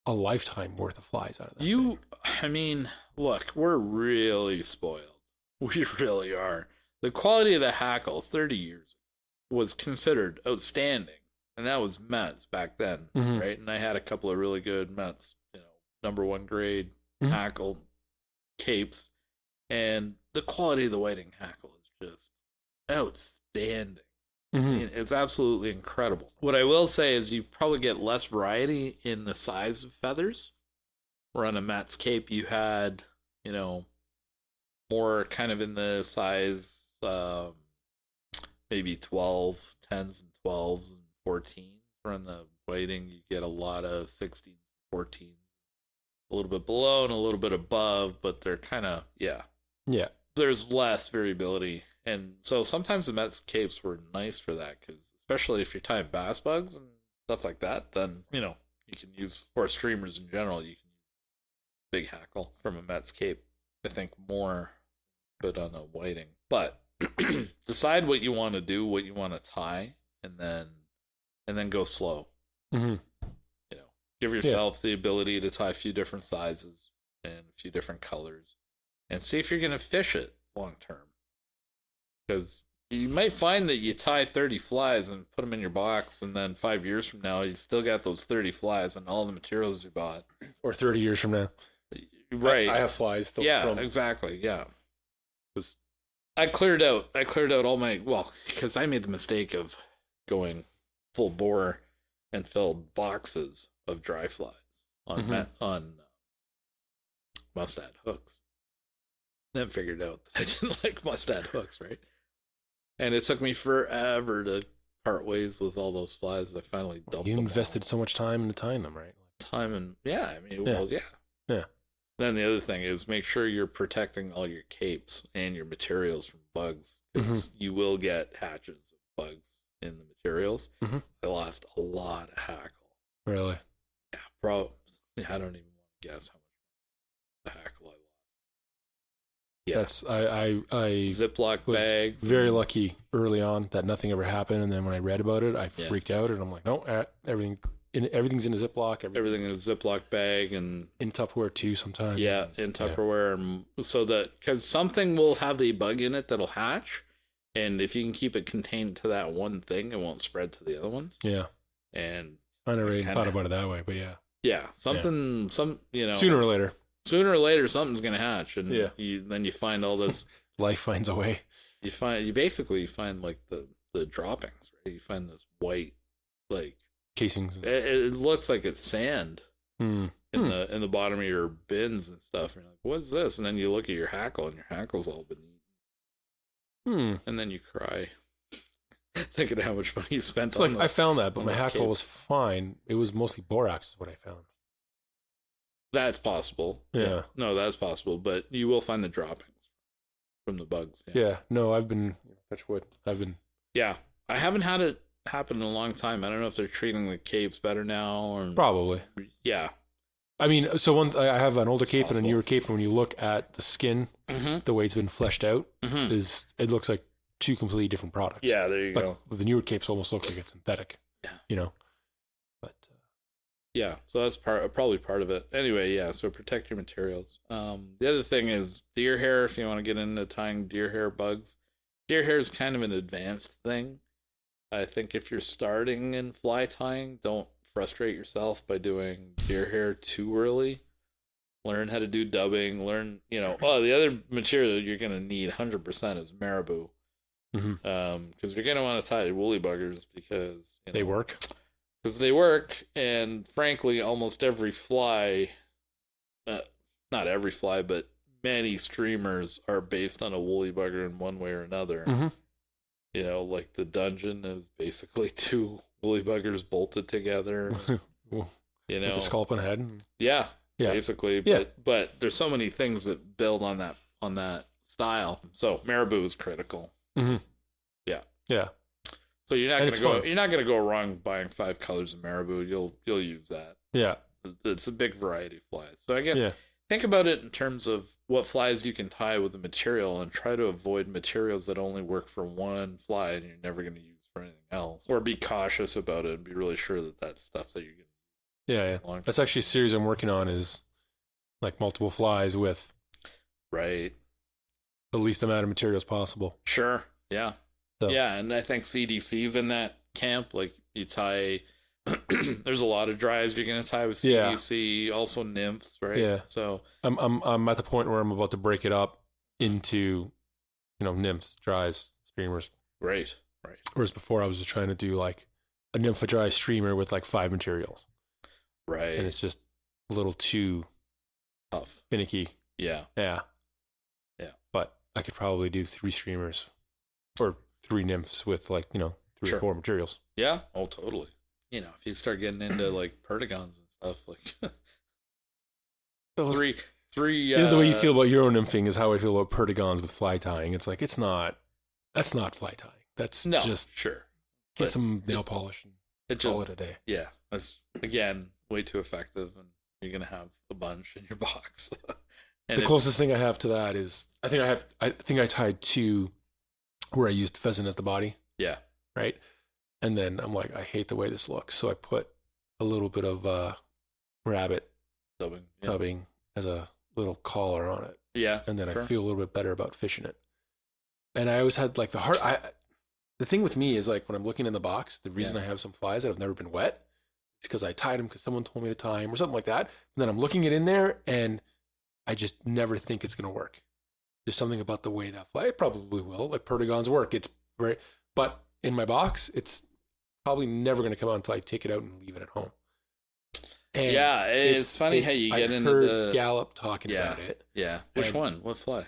a lifetime worth of flies out of that. I mean, look, we're really spoiled. We really are. The quality of the hackle 30 years was considered outstanding. And that was Mets back then, Mhm. right? And I had a couple of really good Mets, number 1 grade Mhm. hackle capes. And the quality of the Whiting hackle is just outstanding. I mean, it's absolutely incredible. What I will say is you probably get less variety in the size of feathers. Where on a Matt's cape, you had, more kind of in the size, maybe 12, 10s and 12s and 14s. Where on the Whiting, you get a lot of 16s, 14s. A little bit below and a little bit above, but they're kind of, yeah. There's less variability. And so sometimes the Mets capes were nice for that, because especially if you're tying bass bugs and stuff like that, then, you can use, or streamers in general, you can use big hackle from a Mets cape, I think, more good on a Whiting. But decide what you want to do, what you want to tie, and then go slow. Mm-hmm. Give yourself the ability to tie a few different sizes and a few different colors, and see if you're going to fish it long term. Because You might find that you tie 30 flies and put them in your box, and then 5 years from now, you still got those 30 flies and all the materials you bought. Or 30 years from now. Right. I have flies still. Yeah, exactly. Yeah. Because I cleared out all my, well, because I made the mistake of going full bore and filled boxes of dry flies on mustad hooks. Then figured out that I didn't like mustad hooks, right? And it took me forever to part ways with all those flies. I finally dumped them. You invested so much time into tying them, right? Time and well, yeah. Then the other thing is make sure you're protecting all your capes and your materials from bugs, because you will get hatches of bugs in the materials. I lost a lot of hackle. Really? Yeah, bro. I don't even want to guess how much the hackle I lost. Yeah, that's I Ziploc bags. Very lucky early on that nothing ever happened, and then when I read about it, I freaked out, and I'm like, no, everything's in a Ziploc. Everything in a Ziploc bag and in Tupperware too sometimes. Yeah, in Tupperware, so that because something will have a bug in it that'll hatch, and if you can keep it contained to that one thing, it won't spread to the other ones. Yeah, and I never even thought about it that way, but sooner or later something's gonna hatch, and then you find all this. Life finds a way. You basically find like the droppings, right? You find this white like casings. It looks like it's sand in the bottom of your bins and stuff. And you're like, what's this? And then you look at your hackle, and your hackle's all been eaten. And then you cry, thinking of how much money you spent. So I found that, but my hackle was fine. It was mostly borax, is what I found. That's possible. Yeah. No, that's possible. But you will find the droppings from the bugs. Yeah. No, I've been, touch wood. Yeah. I haven't had it happen in a long time. I don't know if they're treating the capes better now or. Probably. Yeah. I mean, so I have an older cape and a newer cape, and when you look at the skin, the way it's been fleshed out, it looks like two completely different products. Yeah, there you go. The newer capes almost look like it's synthetic. Yeah. But. Yeah, so that's probably part of it. Anyway, yeah, so protect your materials. The other thing is deer hair, if you want to get into tying deer hair bugs. Deer hair is kind of an advanced thing. I think if you're starting in fly tying, don't frustrate yourself by doing deer hair too early. Learn how to do dubbing. Learn, the other material you're going to need 100% is marabou. Because you're going to want to tie woolly buggers because they work. Because they work, and frankly, almost every fly, not every fly, but many streamers are based on a woolly bugger in one way or another. Like the dungeon is basically two woolly buggers bolted together. With the scalp and head. Yeah, basically. Yeah. But there's so many things that build on that style. So marabou is critical. Yeah. So you're not gonna go wrong buying 5 colors of marabou. You'll use that. Yeah. It's a big variety of flies. So I guess think about it in terms of what flies you can tie with the material, and try to avoid materials that only work for one fly and you're never going to use for anything else. Or be cautious about it and be really sure that that's stuff that you're going to use. Yeah. That's actually a series I'm working on, is like multiple flies with the least amount of materials possible. Sure. Yeah. So. Yeah, and I think CDC's in that camp. Like you tie, there's a lot of dries you're gonna tie with CDC. Also nymphs, right? Yeah. So I'm at the point where I'm about to break it up into, nymphs, dries, streamers. Right. Whereas before I was just trying to do like a nymph dry streamer with like 5 materials. Right. And it's just a little too tough, finicky. Yeah. But I could probably do 3 streamers or 3 nymphs with 3 or 4 materials. Yeah. Oh, totally. If you start getting into like perdigons and stuff, like three. The way you feel about Euro nymphing is how I feel about perdigons with fly tying. It's like that's not fly tying. That's just get some nail polish and call it a day. Yeah, that's again way too effective, and you're gonna have a bunch in your box. And the closest thing I have to that is I think I tied 2 where I used pheasant as the body. Yeah. Right. And then I'm like, I hate the way this looks. So I put a little bit of rabbit dubbing as a little collar on it. Yeah. And then I feel a little bit better about fishing it. And I always had like the hard, the thing with me is like when I'm looking in the box, the reason I have some flies that have never been wet is because I tied them because someone told me to tie them or something like that. And then I'm looking it in there and I just never think it's going to work. There's something about the way that fly, it probably will, like Perdigons work. It's very, but in my box, it's probably never going to come out until I take it out and leave it at home. And yeah, it's funny how you get into the Gallup talking about it. Yeah. Which one? What fly?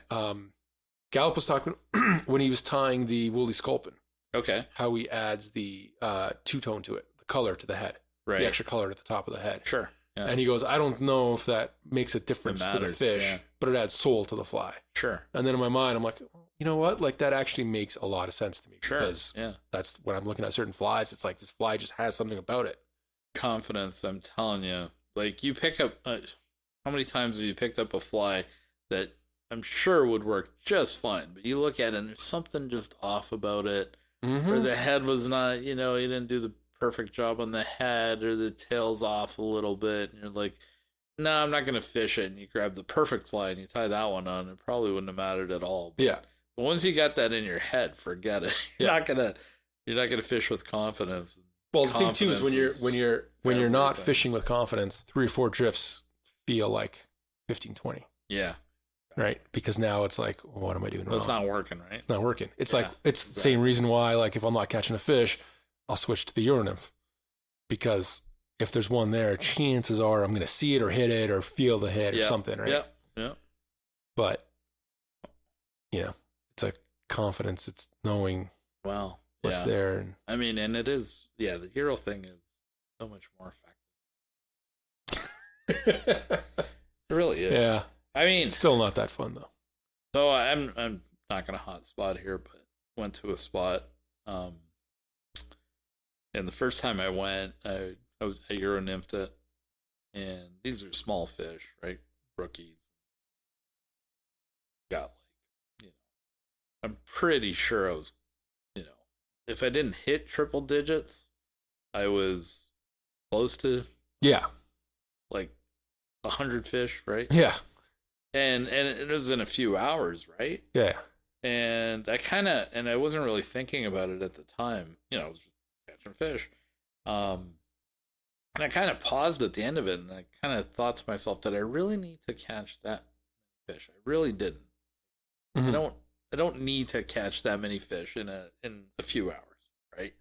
Gallup was talking when he was tying the woolly sculpin. Okay. How he adds the two-tone to it, the color to the head. Right. The extra color at the top of the head. Sure. Yeah. And he goes, I don't know if that makes a difference to the fish, but it adds soul to the fly. Sure. And then in my mind, I'm like, you know what? Like that actually makes a lot of sense to me. Sure. Because that's when I'm looking at certain flies. It's like this fly just has something about it. Confidence, I'm telling you. Like you pick up, how many times have you picked up a fly that I'm sure would work just fine, but you look at it and there's something just off about it, or the head was not, you didn't do the perfect job on the head, or the tail's off a little bit, and you're like, no, I'm not going to fish it, and you grab the perfect fly and you tie that one on, it probably wouldn't have mattered at all. But once you got that in your head, forget it. You're not gonna fish with confidence. Well, the thing too is when you're not fishing with confidence, 3 or 4 drifts feel like 15, 20. Yeah. Right, because now it's like, what am I doing wrong? It's not working, right? It's not working. It's like it's the same reason why, like, if I'm not catching a fish, I'll switch to the Euronymph, because if there's one there, chances are I'm going to see it or hit it or feel the hit or something, right? Yeah. But it's a confidence. It's knowing what's there. And, I mean, and it is. Yeah, the Euro thing is so much more effective. It really is. Yeah. I mean, it's still not that fun though. So I'm not gonna hot spot here, but went to a spot. And the first time I went, I Euro nymphed it, and these are small fish, right? Rookies. Got I'm pretty sure I was, if I didn't hit triple digits, I was close to like 100 fish, right? Yeah. And it was in a few hours, right? Yeah. And I wasn't really thinking about it at the time. I was just catching fish. And I kind of paused at the end of it, and I kind of thought to myself, did I really need to catch that fish? I really didn't. Mm-hmm. I don't need to catch that many fish in a few hours, right?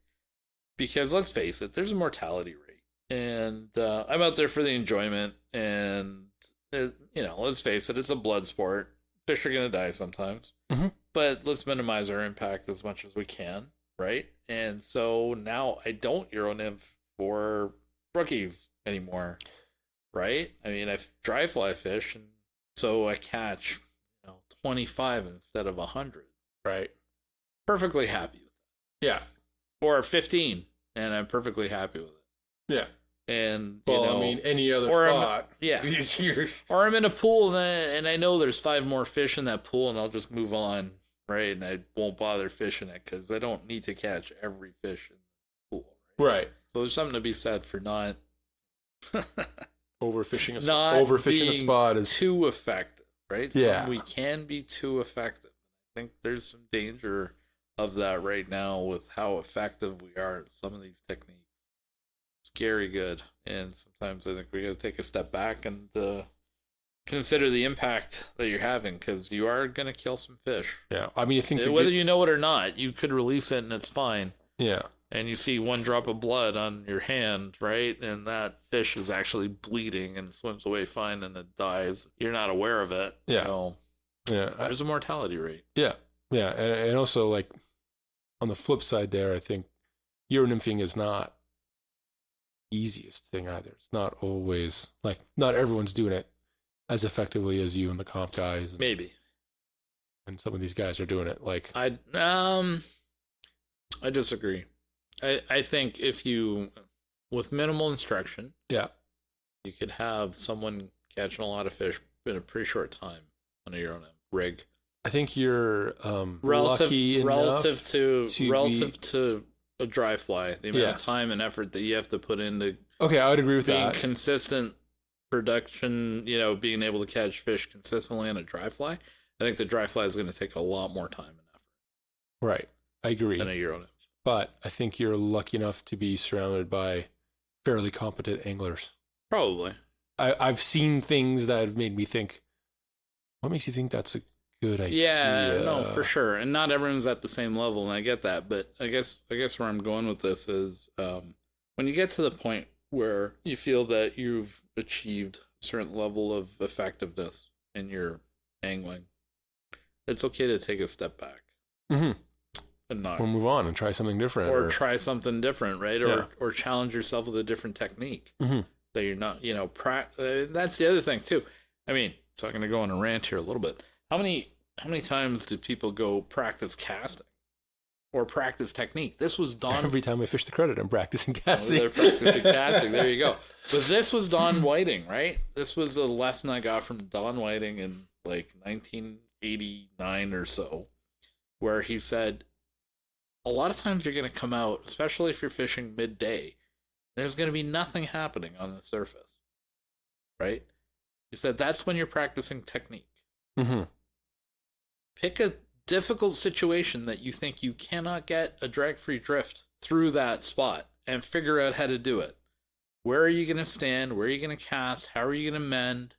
Because let's face it, there's a mortality rate, and I'm out there for the enjoyment, and let's face it, it's a blood sport. Fish are gonna die sometimes, but let's minimize our impact as much as we can, right? And so now I don't Euro nymph for rookies anymore, right? I mean, I dry fly fish, and so I catch 25 instead of 100. Right. Perfectly happy with that. Yeah. Or 15, and I'm perfectly happy with it. Yeah. And I mean, any other spot. Or I'm in a pool, and I know there's 5 more fish in that pool, and I'll just move on, right? And I won't bother fishing it because I don't need to catch every fish in the pool. Right. So there's something to be said for not overfishing a spot. Overfishing a spot is too effective. Right? Yeah. We can be too effective. I think there's some danger of that right now with how effective we are at some of these techniques. Scary good. And sometimes I think we got to take a step back and consider the impact that you're having, because you are going to kill some fish. Yeah. I mean, you think whether you know it or not, you could release it and it's fine. Yeah. And you see 1 drop of blood on your hand, right? And that fish is actually bleeding and swims away fine and it dies. You're not aware of it. Yeah. So there's a mortality rate. Yeah. Yeah. And also, like, on the flip side there, I think Euro nymphing is not easiest thing either. It's not always, like, not everyone's doing it as effectively as you and the comp guys. Maybe. And some of these guys are doing it like... I disagree. I think if you, with minimal instruction, you could have someone catching a lot of fish in a pretty short time on a Euro nymph rig. I think you're lucky relative to a dry fly. The amount of time and effort that you have to put into I would agree with being that. Consistent production, being able to catch fish consistently on a dry fly. I think the dry fly is going to take a lot more time and effort. Right, I agree. Than a Euro nymph. but I think you're lucky enough to be surrounded by fairly competent anglers. Probably. I've seen things that have made me think, what makes you think that's a good idea? Yeah, no, for sure. And not everyone's at the same level, and I get that. But I guess where I'm going with this is when you get to the point where you feel that you've achieved a certain level of effectiveness in your angling, it's okay to take a step back. Mm-hmm. And not, or move on and try something different. Or try something different, right? Yeah. Or challenge yourself with a different technique. Mm-hmm. That you're not, that's the other thing too. I mean, so I'm going to go on a rant here a little bit. How many times do people go practice casting or practice technique? This was done every time I fish the credit. I'm practicing casting. They're practicing casting. There you go. But this was Don Whiting, right? This was a lesson I got from Don Whiting in like 1989 or so, where he said, a lot of times you're going to come out, especially if you're fishing midday, there's going to be nothing happening on the surface, right? He said that's when you're practicing technique. Mm-hmm. Pick a difficult situation that you think you cannot get a drag-free drift through that spot and figure out how to do it. Where are you going to stand? Where are you going to cast? How are you going to mend?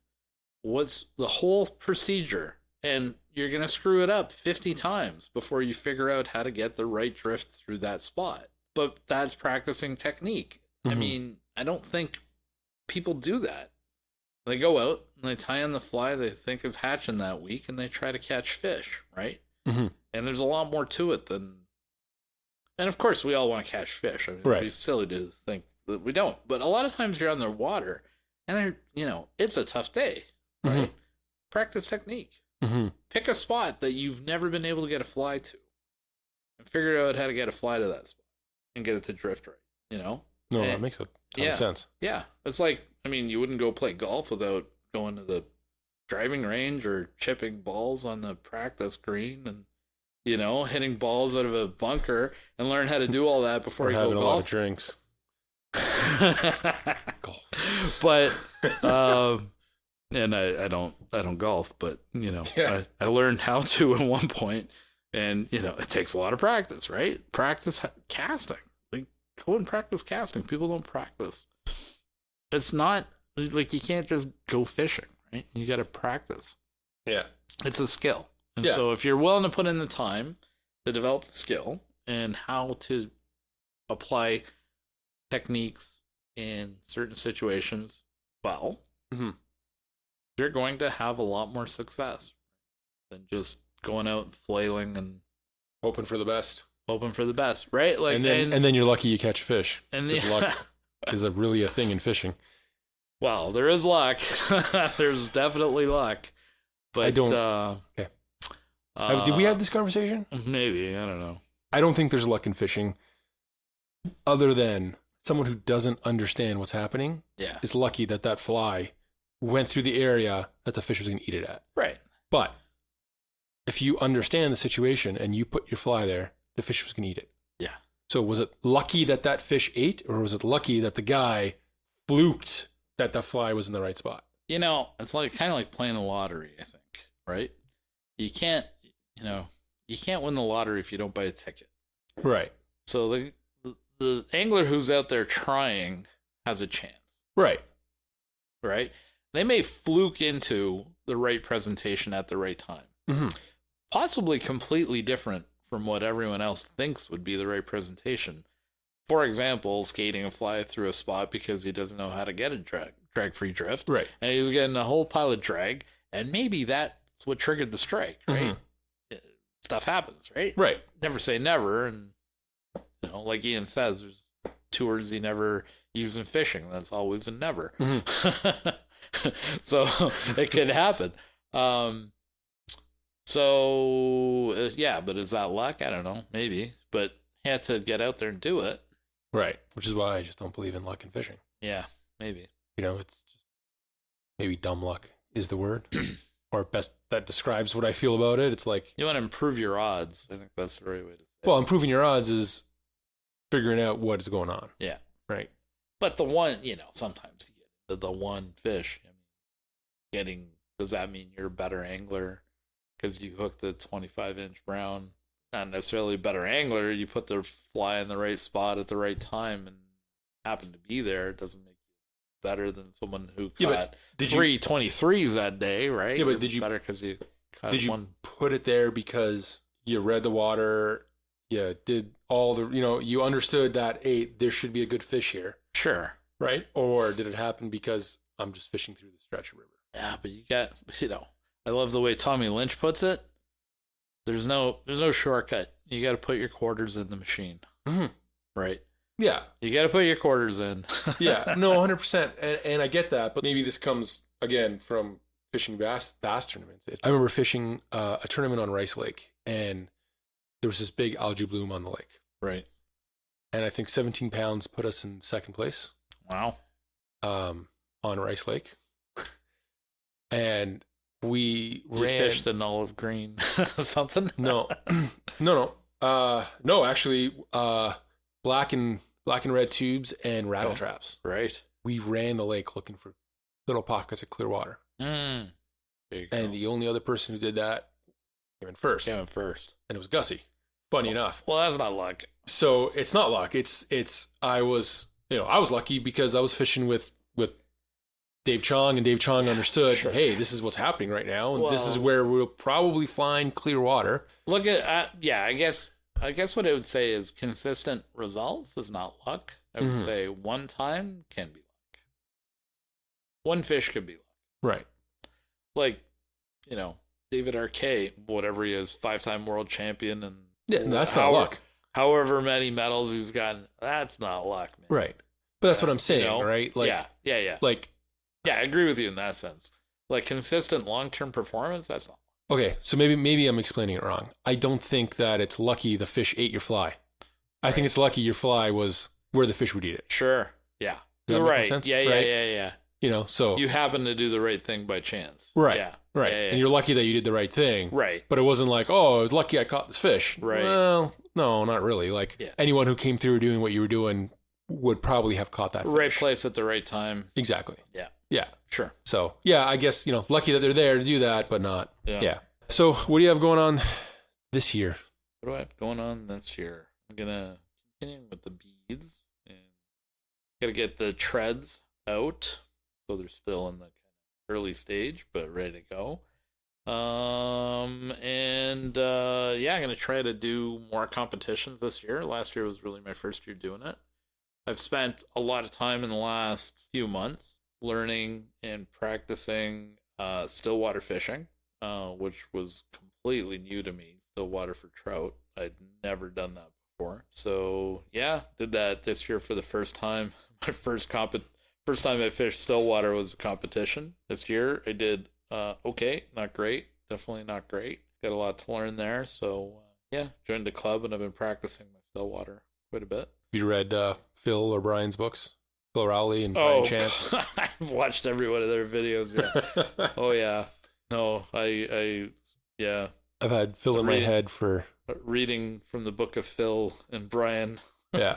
What's the whole procedure? And you're going to screw it up 50 times before you figure out how to get the right drift through that spot. But that's practicing technique. Mm-hmm. I mean, I don't think people do that. They go out and they tie on the fly they think is hatching that week and they try to catch fish, right? Mm-hmm. And there's a lot more to it than... And of course, we all want to catch fish. I mean, right. It'd be silly to think that we don't. But a lot of times you're on the water and it's a tough day, right? Mm-hmm. Practice technique. Mm-hmm. Pick a spot that you've never been able to get a fly to and figure out how to get a fly to that spot and get it to drift right, No, that makes a ton of sense. Yeah. It's like, I mean, you wouldn't go play golf without going to the driving range or chipping balls on the practice green and, hitting balls out of a bunker and learn how to do all that before you go golf. Having a lot of drinks. Golf. But, and I don't golf, but, Yeah. I learned how to at one point and, it takes a lot of practice, right? Practice casting. Go and practice casting. People don't practice. It's not like you can't just go fishing, right? You got to practice. Yeah. It's a skill. And Yeah. so if you're willing to put in the time to develop the skill and how to apply techniques in certain situations, well, mm-hmm. you're going to have a lot more success than just going out and flailing and hoping for the best. Hoping for the best, right? Like, and then you're lucky you catch a fish. And luck is really a thing in fishing. Well, there is luck. There's definitely luck. But I don't. Okay. Did we have this conversation? Maybe. I don't know. I don't think there's luck in fishing, other than someone who doesn't understand what's happening. Yeah. Is lucky that fly went through the area that the fish was going to eat it at. Right. But if you understand the situation and you put your fly there, the fish was going to eat it. Yeah. So was it lucky that fish ate, or was it lucky that the guy fluked that the fly was in the right spot? It's like kind of like playing the lottery, I think, right? You can't win the lottery if you don't buy a ticket. Right. So the angler who's out there trying has a chance. Right. Right? They may fluke into the right presentation at the right time. Mm-hmm. Possibly completely different from what everyone else thinks would be the right presentation. For example, skating a fly through a spot because he doesn't know how to get a drag-free drift. Right. And he's getting a whole pile of drag, and maybe that's what triggered the strike, right? Mm-hmm. Stuff happens, right? Right. Never say never, and like Ian says, there's two words he never uses in fishing. That's always a never. Mm-hmm. So it could happen. But is that luck? I don't know. Maybe. But he had to get out there and do it. Right. Which is why I just don't believe in luck in fishing. Yeah, maybe. It's just maybe dumb luck is the word. Or best that describes what I feel about it. It's like... You want to improve your odds. I think that's the right way to say it. Well, improving your odds is figuring out what is going on. Yeah. Right. But the one, sometimes you get the one fish. Does that mean you're a better angler because you hooked a 25-inch brown not necessarily a better angler. You put the fly in the right spot at the right time and happen to be there. It doesn't make you better than someone who caught 323s that day, right? Yeah, but did you better because you caught did you one? put it there because you read the water? You did all the, you understood that, hey, there should be a good fish here, Sure. right? Or did it happen because I'm just fishing through the stretch of river? Yeah, but you got, I love the way Tommy Lynch puts it. There's no shortcut. You got to put your quarters in the machine, right? Yeah, you got to put your quarters in. Yeah, no, 100%, and I get that, but maybe this comes again from fishing bass tournaments. I remember fishing a tournament on Rice Lake, and there was this big algae bloom on the lake, right? And I think 17 pounds put us in second place. Wow. On Rice Lake, and we you ran. Fished an olive green something. No. Actually, black and red tubes and rattle traps. Right. We ran the lake looking for little pockets of clear water. There you go. And the only other person who did that came in first. And it was Gussie. Funny enough. Well, that's not luck. So it's not luck. I was lucky because I was fishing with Dave Chong, and Dave Chong understood, hey, this is what's happening right now, and this is where we'll probably find clear water. Look at I guess what I would say is consistent results is not luck. I would say one time can be luck. One fish could be luck. Right. Like, David Arquet, whatever he is, 5-time world champion, and that's not luck. However many medals he's gotten, that's not luck, man. Right. But that's what I'm saying, right? Like, yeah. Like, yeah, I agree with you in that sense. Like consistent long-term performance, that's not. Okay, so maybe I'm explaining it wrong. I don't think that it's lucky the fish ate your fly. I think it's lucky your fly was where the fish would eat it. Sure. Yeah. You're right. Sense? Yeah. Right? Yeah. So you happen to do the right thing by chance. Right. Yeah. Right. Yeah. And you're lucky that you did the right thing. Right. But it wasn't like, oh, I was lucky I caught this fish. Right. Well, no, not really. Like anyone who came through doing what you were doing would probably have caught that fish. Right place at the right time. Exactly. Yeah. Yeah. Sure. So, yeah, I guess, lucky that they're there to do that, but not. Yeah. So, what do you have going on this year? What do I have going on this year? I'm going to continue with the beads and got to get the treads out. So they're still in the early stage, but ready to go. I'm going to try to do more competitions this year. Last year was really my first year doing it. I've spent a lot of time in the last few months learning and practicing stillwater fishing, which was completely new to me. Stillwater for trout. I'd never done that before. So did that this year for the first time. My first time I fished stillwater was a competition. This year I did okay, not great, definitely not great. Got a lot to learn there. So joined the club and I've been practicing my stillwater quite a bit. You read Phil or Brian's books? Phil Rowley and Brian Chant? I've watched every one of their videos. Yeah. Oh yeah. No, I've had Phil in my head for reading from the book of Phil and Brian. Yeah.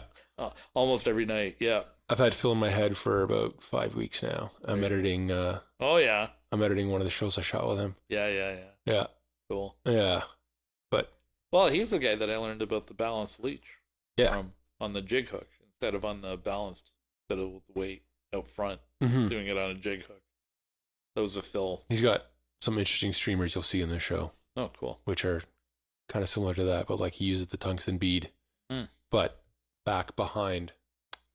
Almost every night. Yeah. I've had Phil in my head for about 5 weeks now. I'm editing. I'm editing one of the shows I shot with him. Yeah. Cool. Yeah. Well, he's the guy that I learned about the balanced leech. Yeah. On the jig hook instead of on the balanced, instead of with the weight out front, doing it on a jig hook. That was a Phil. He's got some interesting streamers you'll see in this show. Oh, cool. Which are kind of similar to that, but like he uses the tungsten bead, but back behind.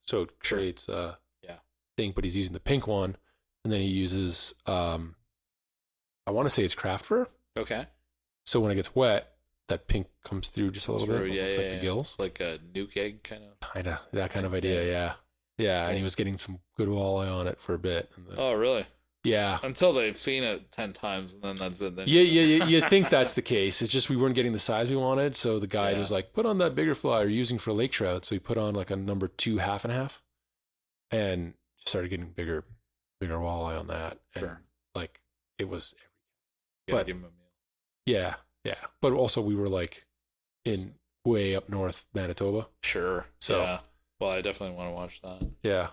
So it creates a thing, but he's using the pink one, and then he uses, I want to say it's craft fur. Okay. So when it gets wet, that pink comes through just a little bit. Yeah, like the gills. Like a nuke egg kind of. Kinda, that kind of idea, yeah. And he was getting some good walleye on it for a bit. And then, oh, really? Yeah. Until they've seen it 10 times, and then that's it. Then you think that's the case. It's just we weren't getting the size we wanted, so the guide was like, put on that bigger fly you're using for lake trout. So he put on like a number 2 1/2, and just started getting bigger walleye on that. And like it was but give him a meal. Yeah. But also we were like in way up north Manitoba. Sure. So well, I definitely want to watch that. Yeah.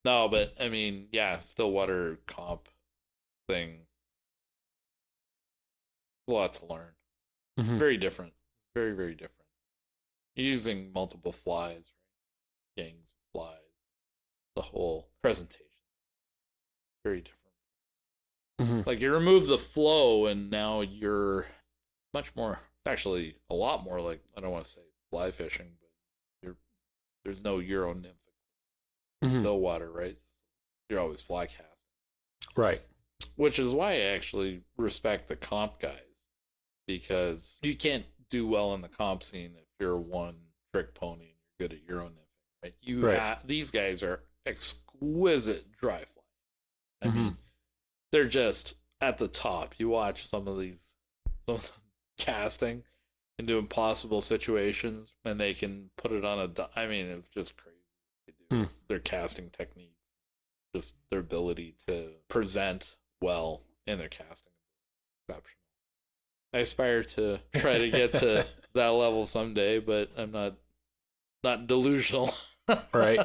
No, but I mean, stillwater comp thing. A lot to learn. Very different. Very, very different. You're using multiple flies, right? Gangs of flies. The whole presentation. Very different. Mm-hmm. Like you remove the flow and now you're much more, actually a lot more like, I don't want to say fly fishing, but there's no Euro nymph. Still water, right? You're always fly casting. Right. Which is why I actually respect the comp guys, because you can't do well in the comp scene if you're one trick pony and you're good at Euro nymphing, right? These guys are exquisite dry fly. I mean, they're just at the top. You watch some of them casting into impossible situations, and they can put it on I mean, it's just crazy. They do. Their casting techniques, just their ability to present well in their casting, exceptional. I aspire to try to get to that level someday, but I'm not delusional. Right.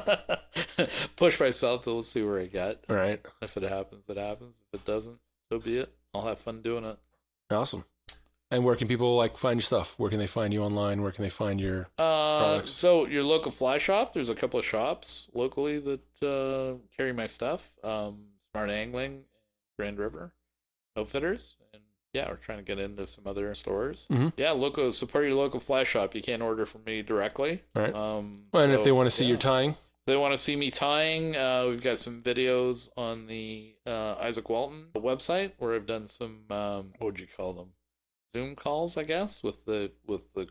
Push myself, but we'll see where I get. Right. If it happens, it happens. If it doesn't, so be it. I'll have fun doing it. Awesome. And where can people find your stuff? Where can they find you online? Where can they find your products? So your local fly shop. There's a couple of shops locally that carry my stuff. Smart Angling, Grand River Outfitters, and yeah, we're trying to get into some other stores. Yeah, support your local fly shop. You can't order from me directly. Right. And if they want to see your tying, if they want to see me tying, we've got some videos on the Isaac Walton website where I've done some what would you call them? Zoom calls, I guess, with the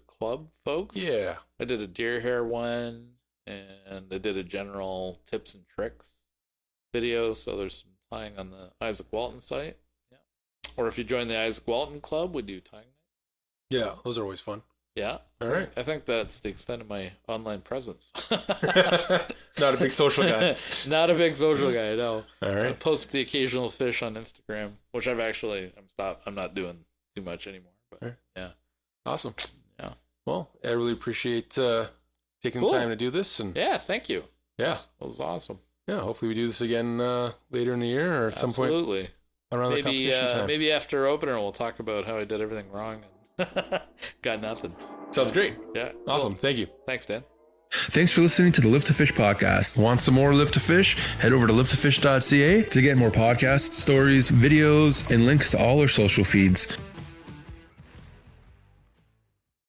club folks. Yeah. I did a deer hair one, and I did a general tips and tricks video. So there's some tying on the Isaac Walton site. Yeah. Or if you join the Isaac Walton Club, we do tying night. Yeah, those are always fun. Yeah. All right. I think that's the extent of my online presence. Not a big social guy. Not a big social guy, no. All right. I post the occasional fish on Instagram, which I'm not doing too much anymore. But right. Yeah. Awesome. Yeah. Well, I really appreciate taking the time to do this. And yeah, thank you. Yeah. It was awesome. Yeah, hopefully we do this again later in the year or at some point around the competition time. Maybe after opener we'll talk about how I did everything wrong and got nothing. Sounds great. Yeah. Awesome. Cool. Thank you. Thanks, Dan. Thanks for listening to the Live to Fish podcast. Want some more Live to Fish? Head over to livetofish.ca to get more podcasts, stories, videos, and links to all our social feeds.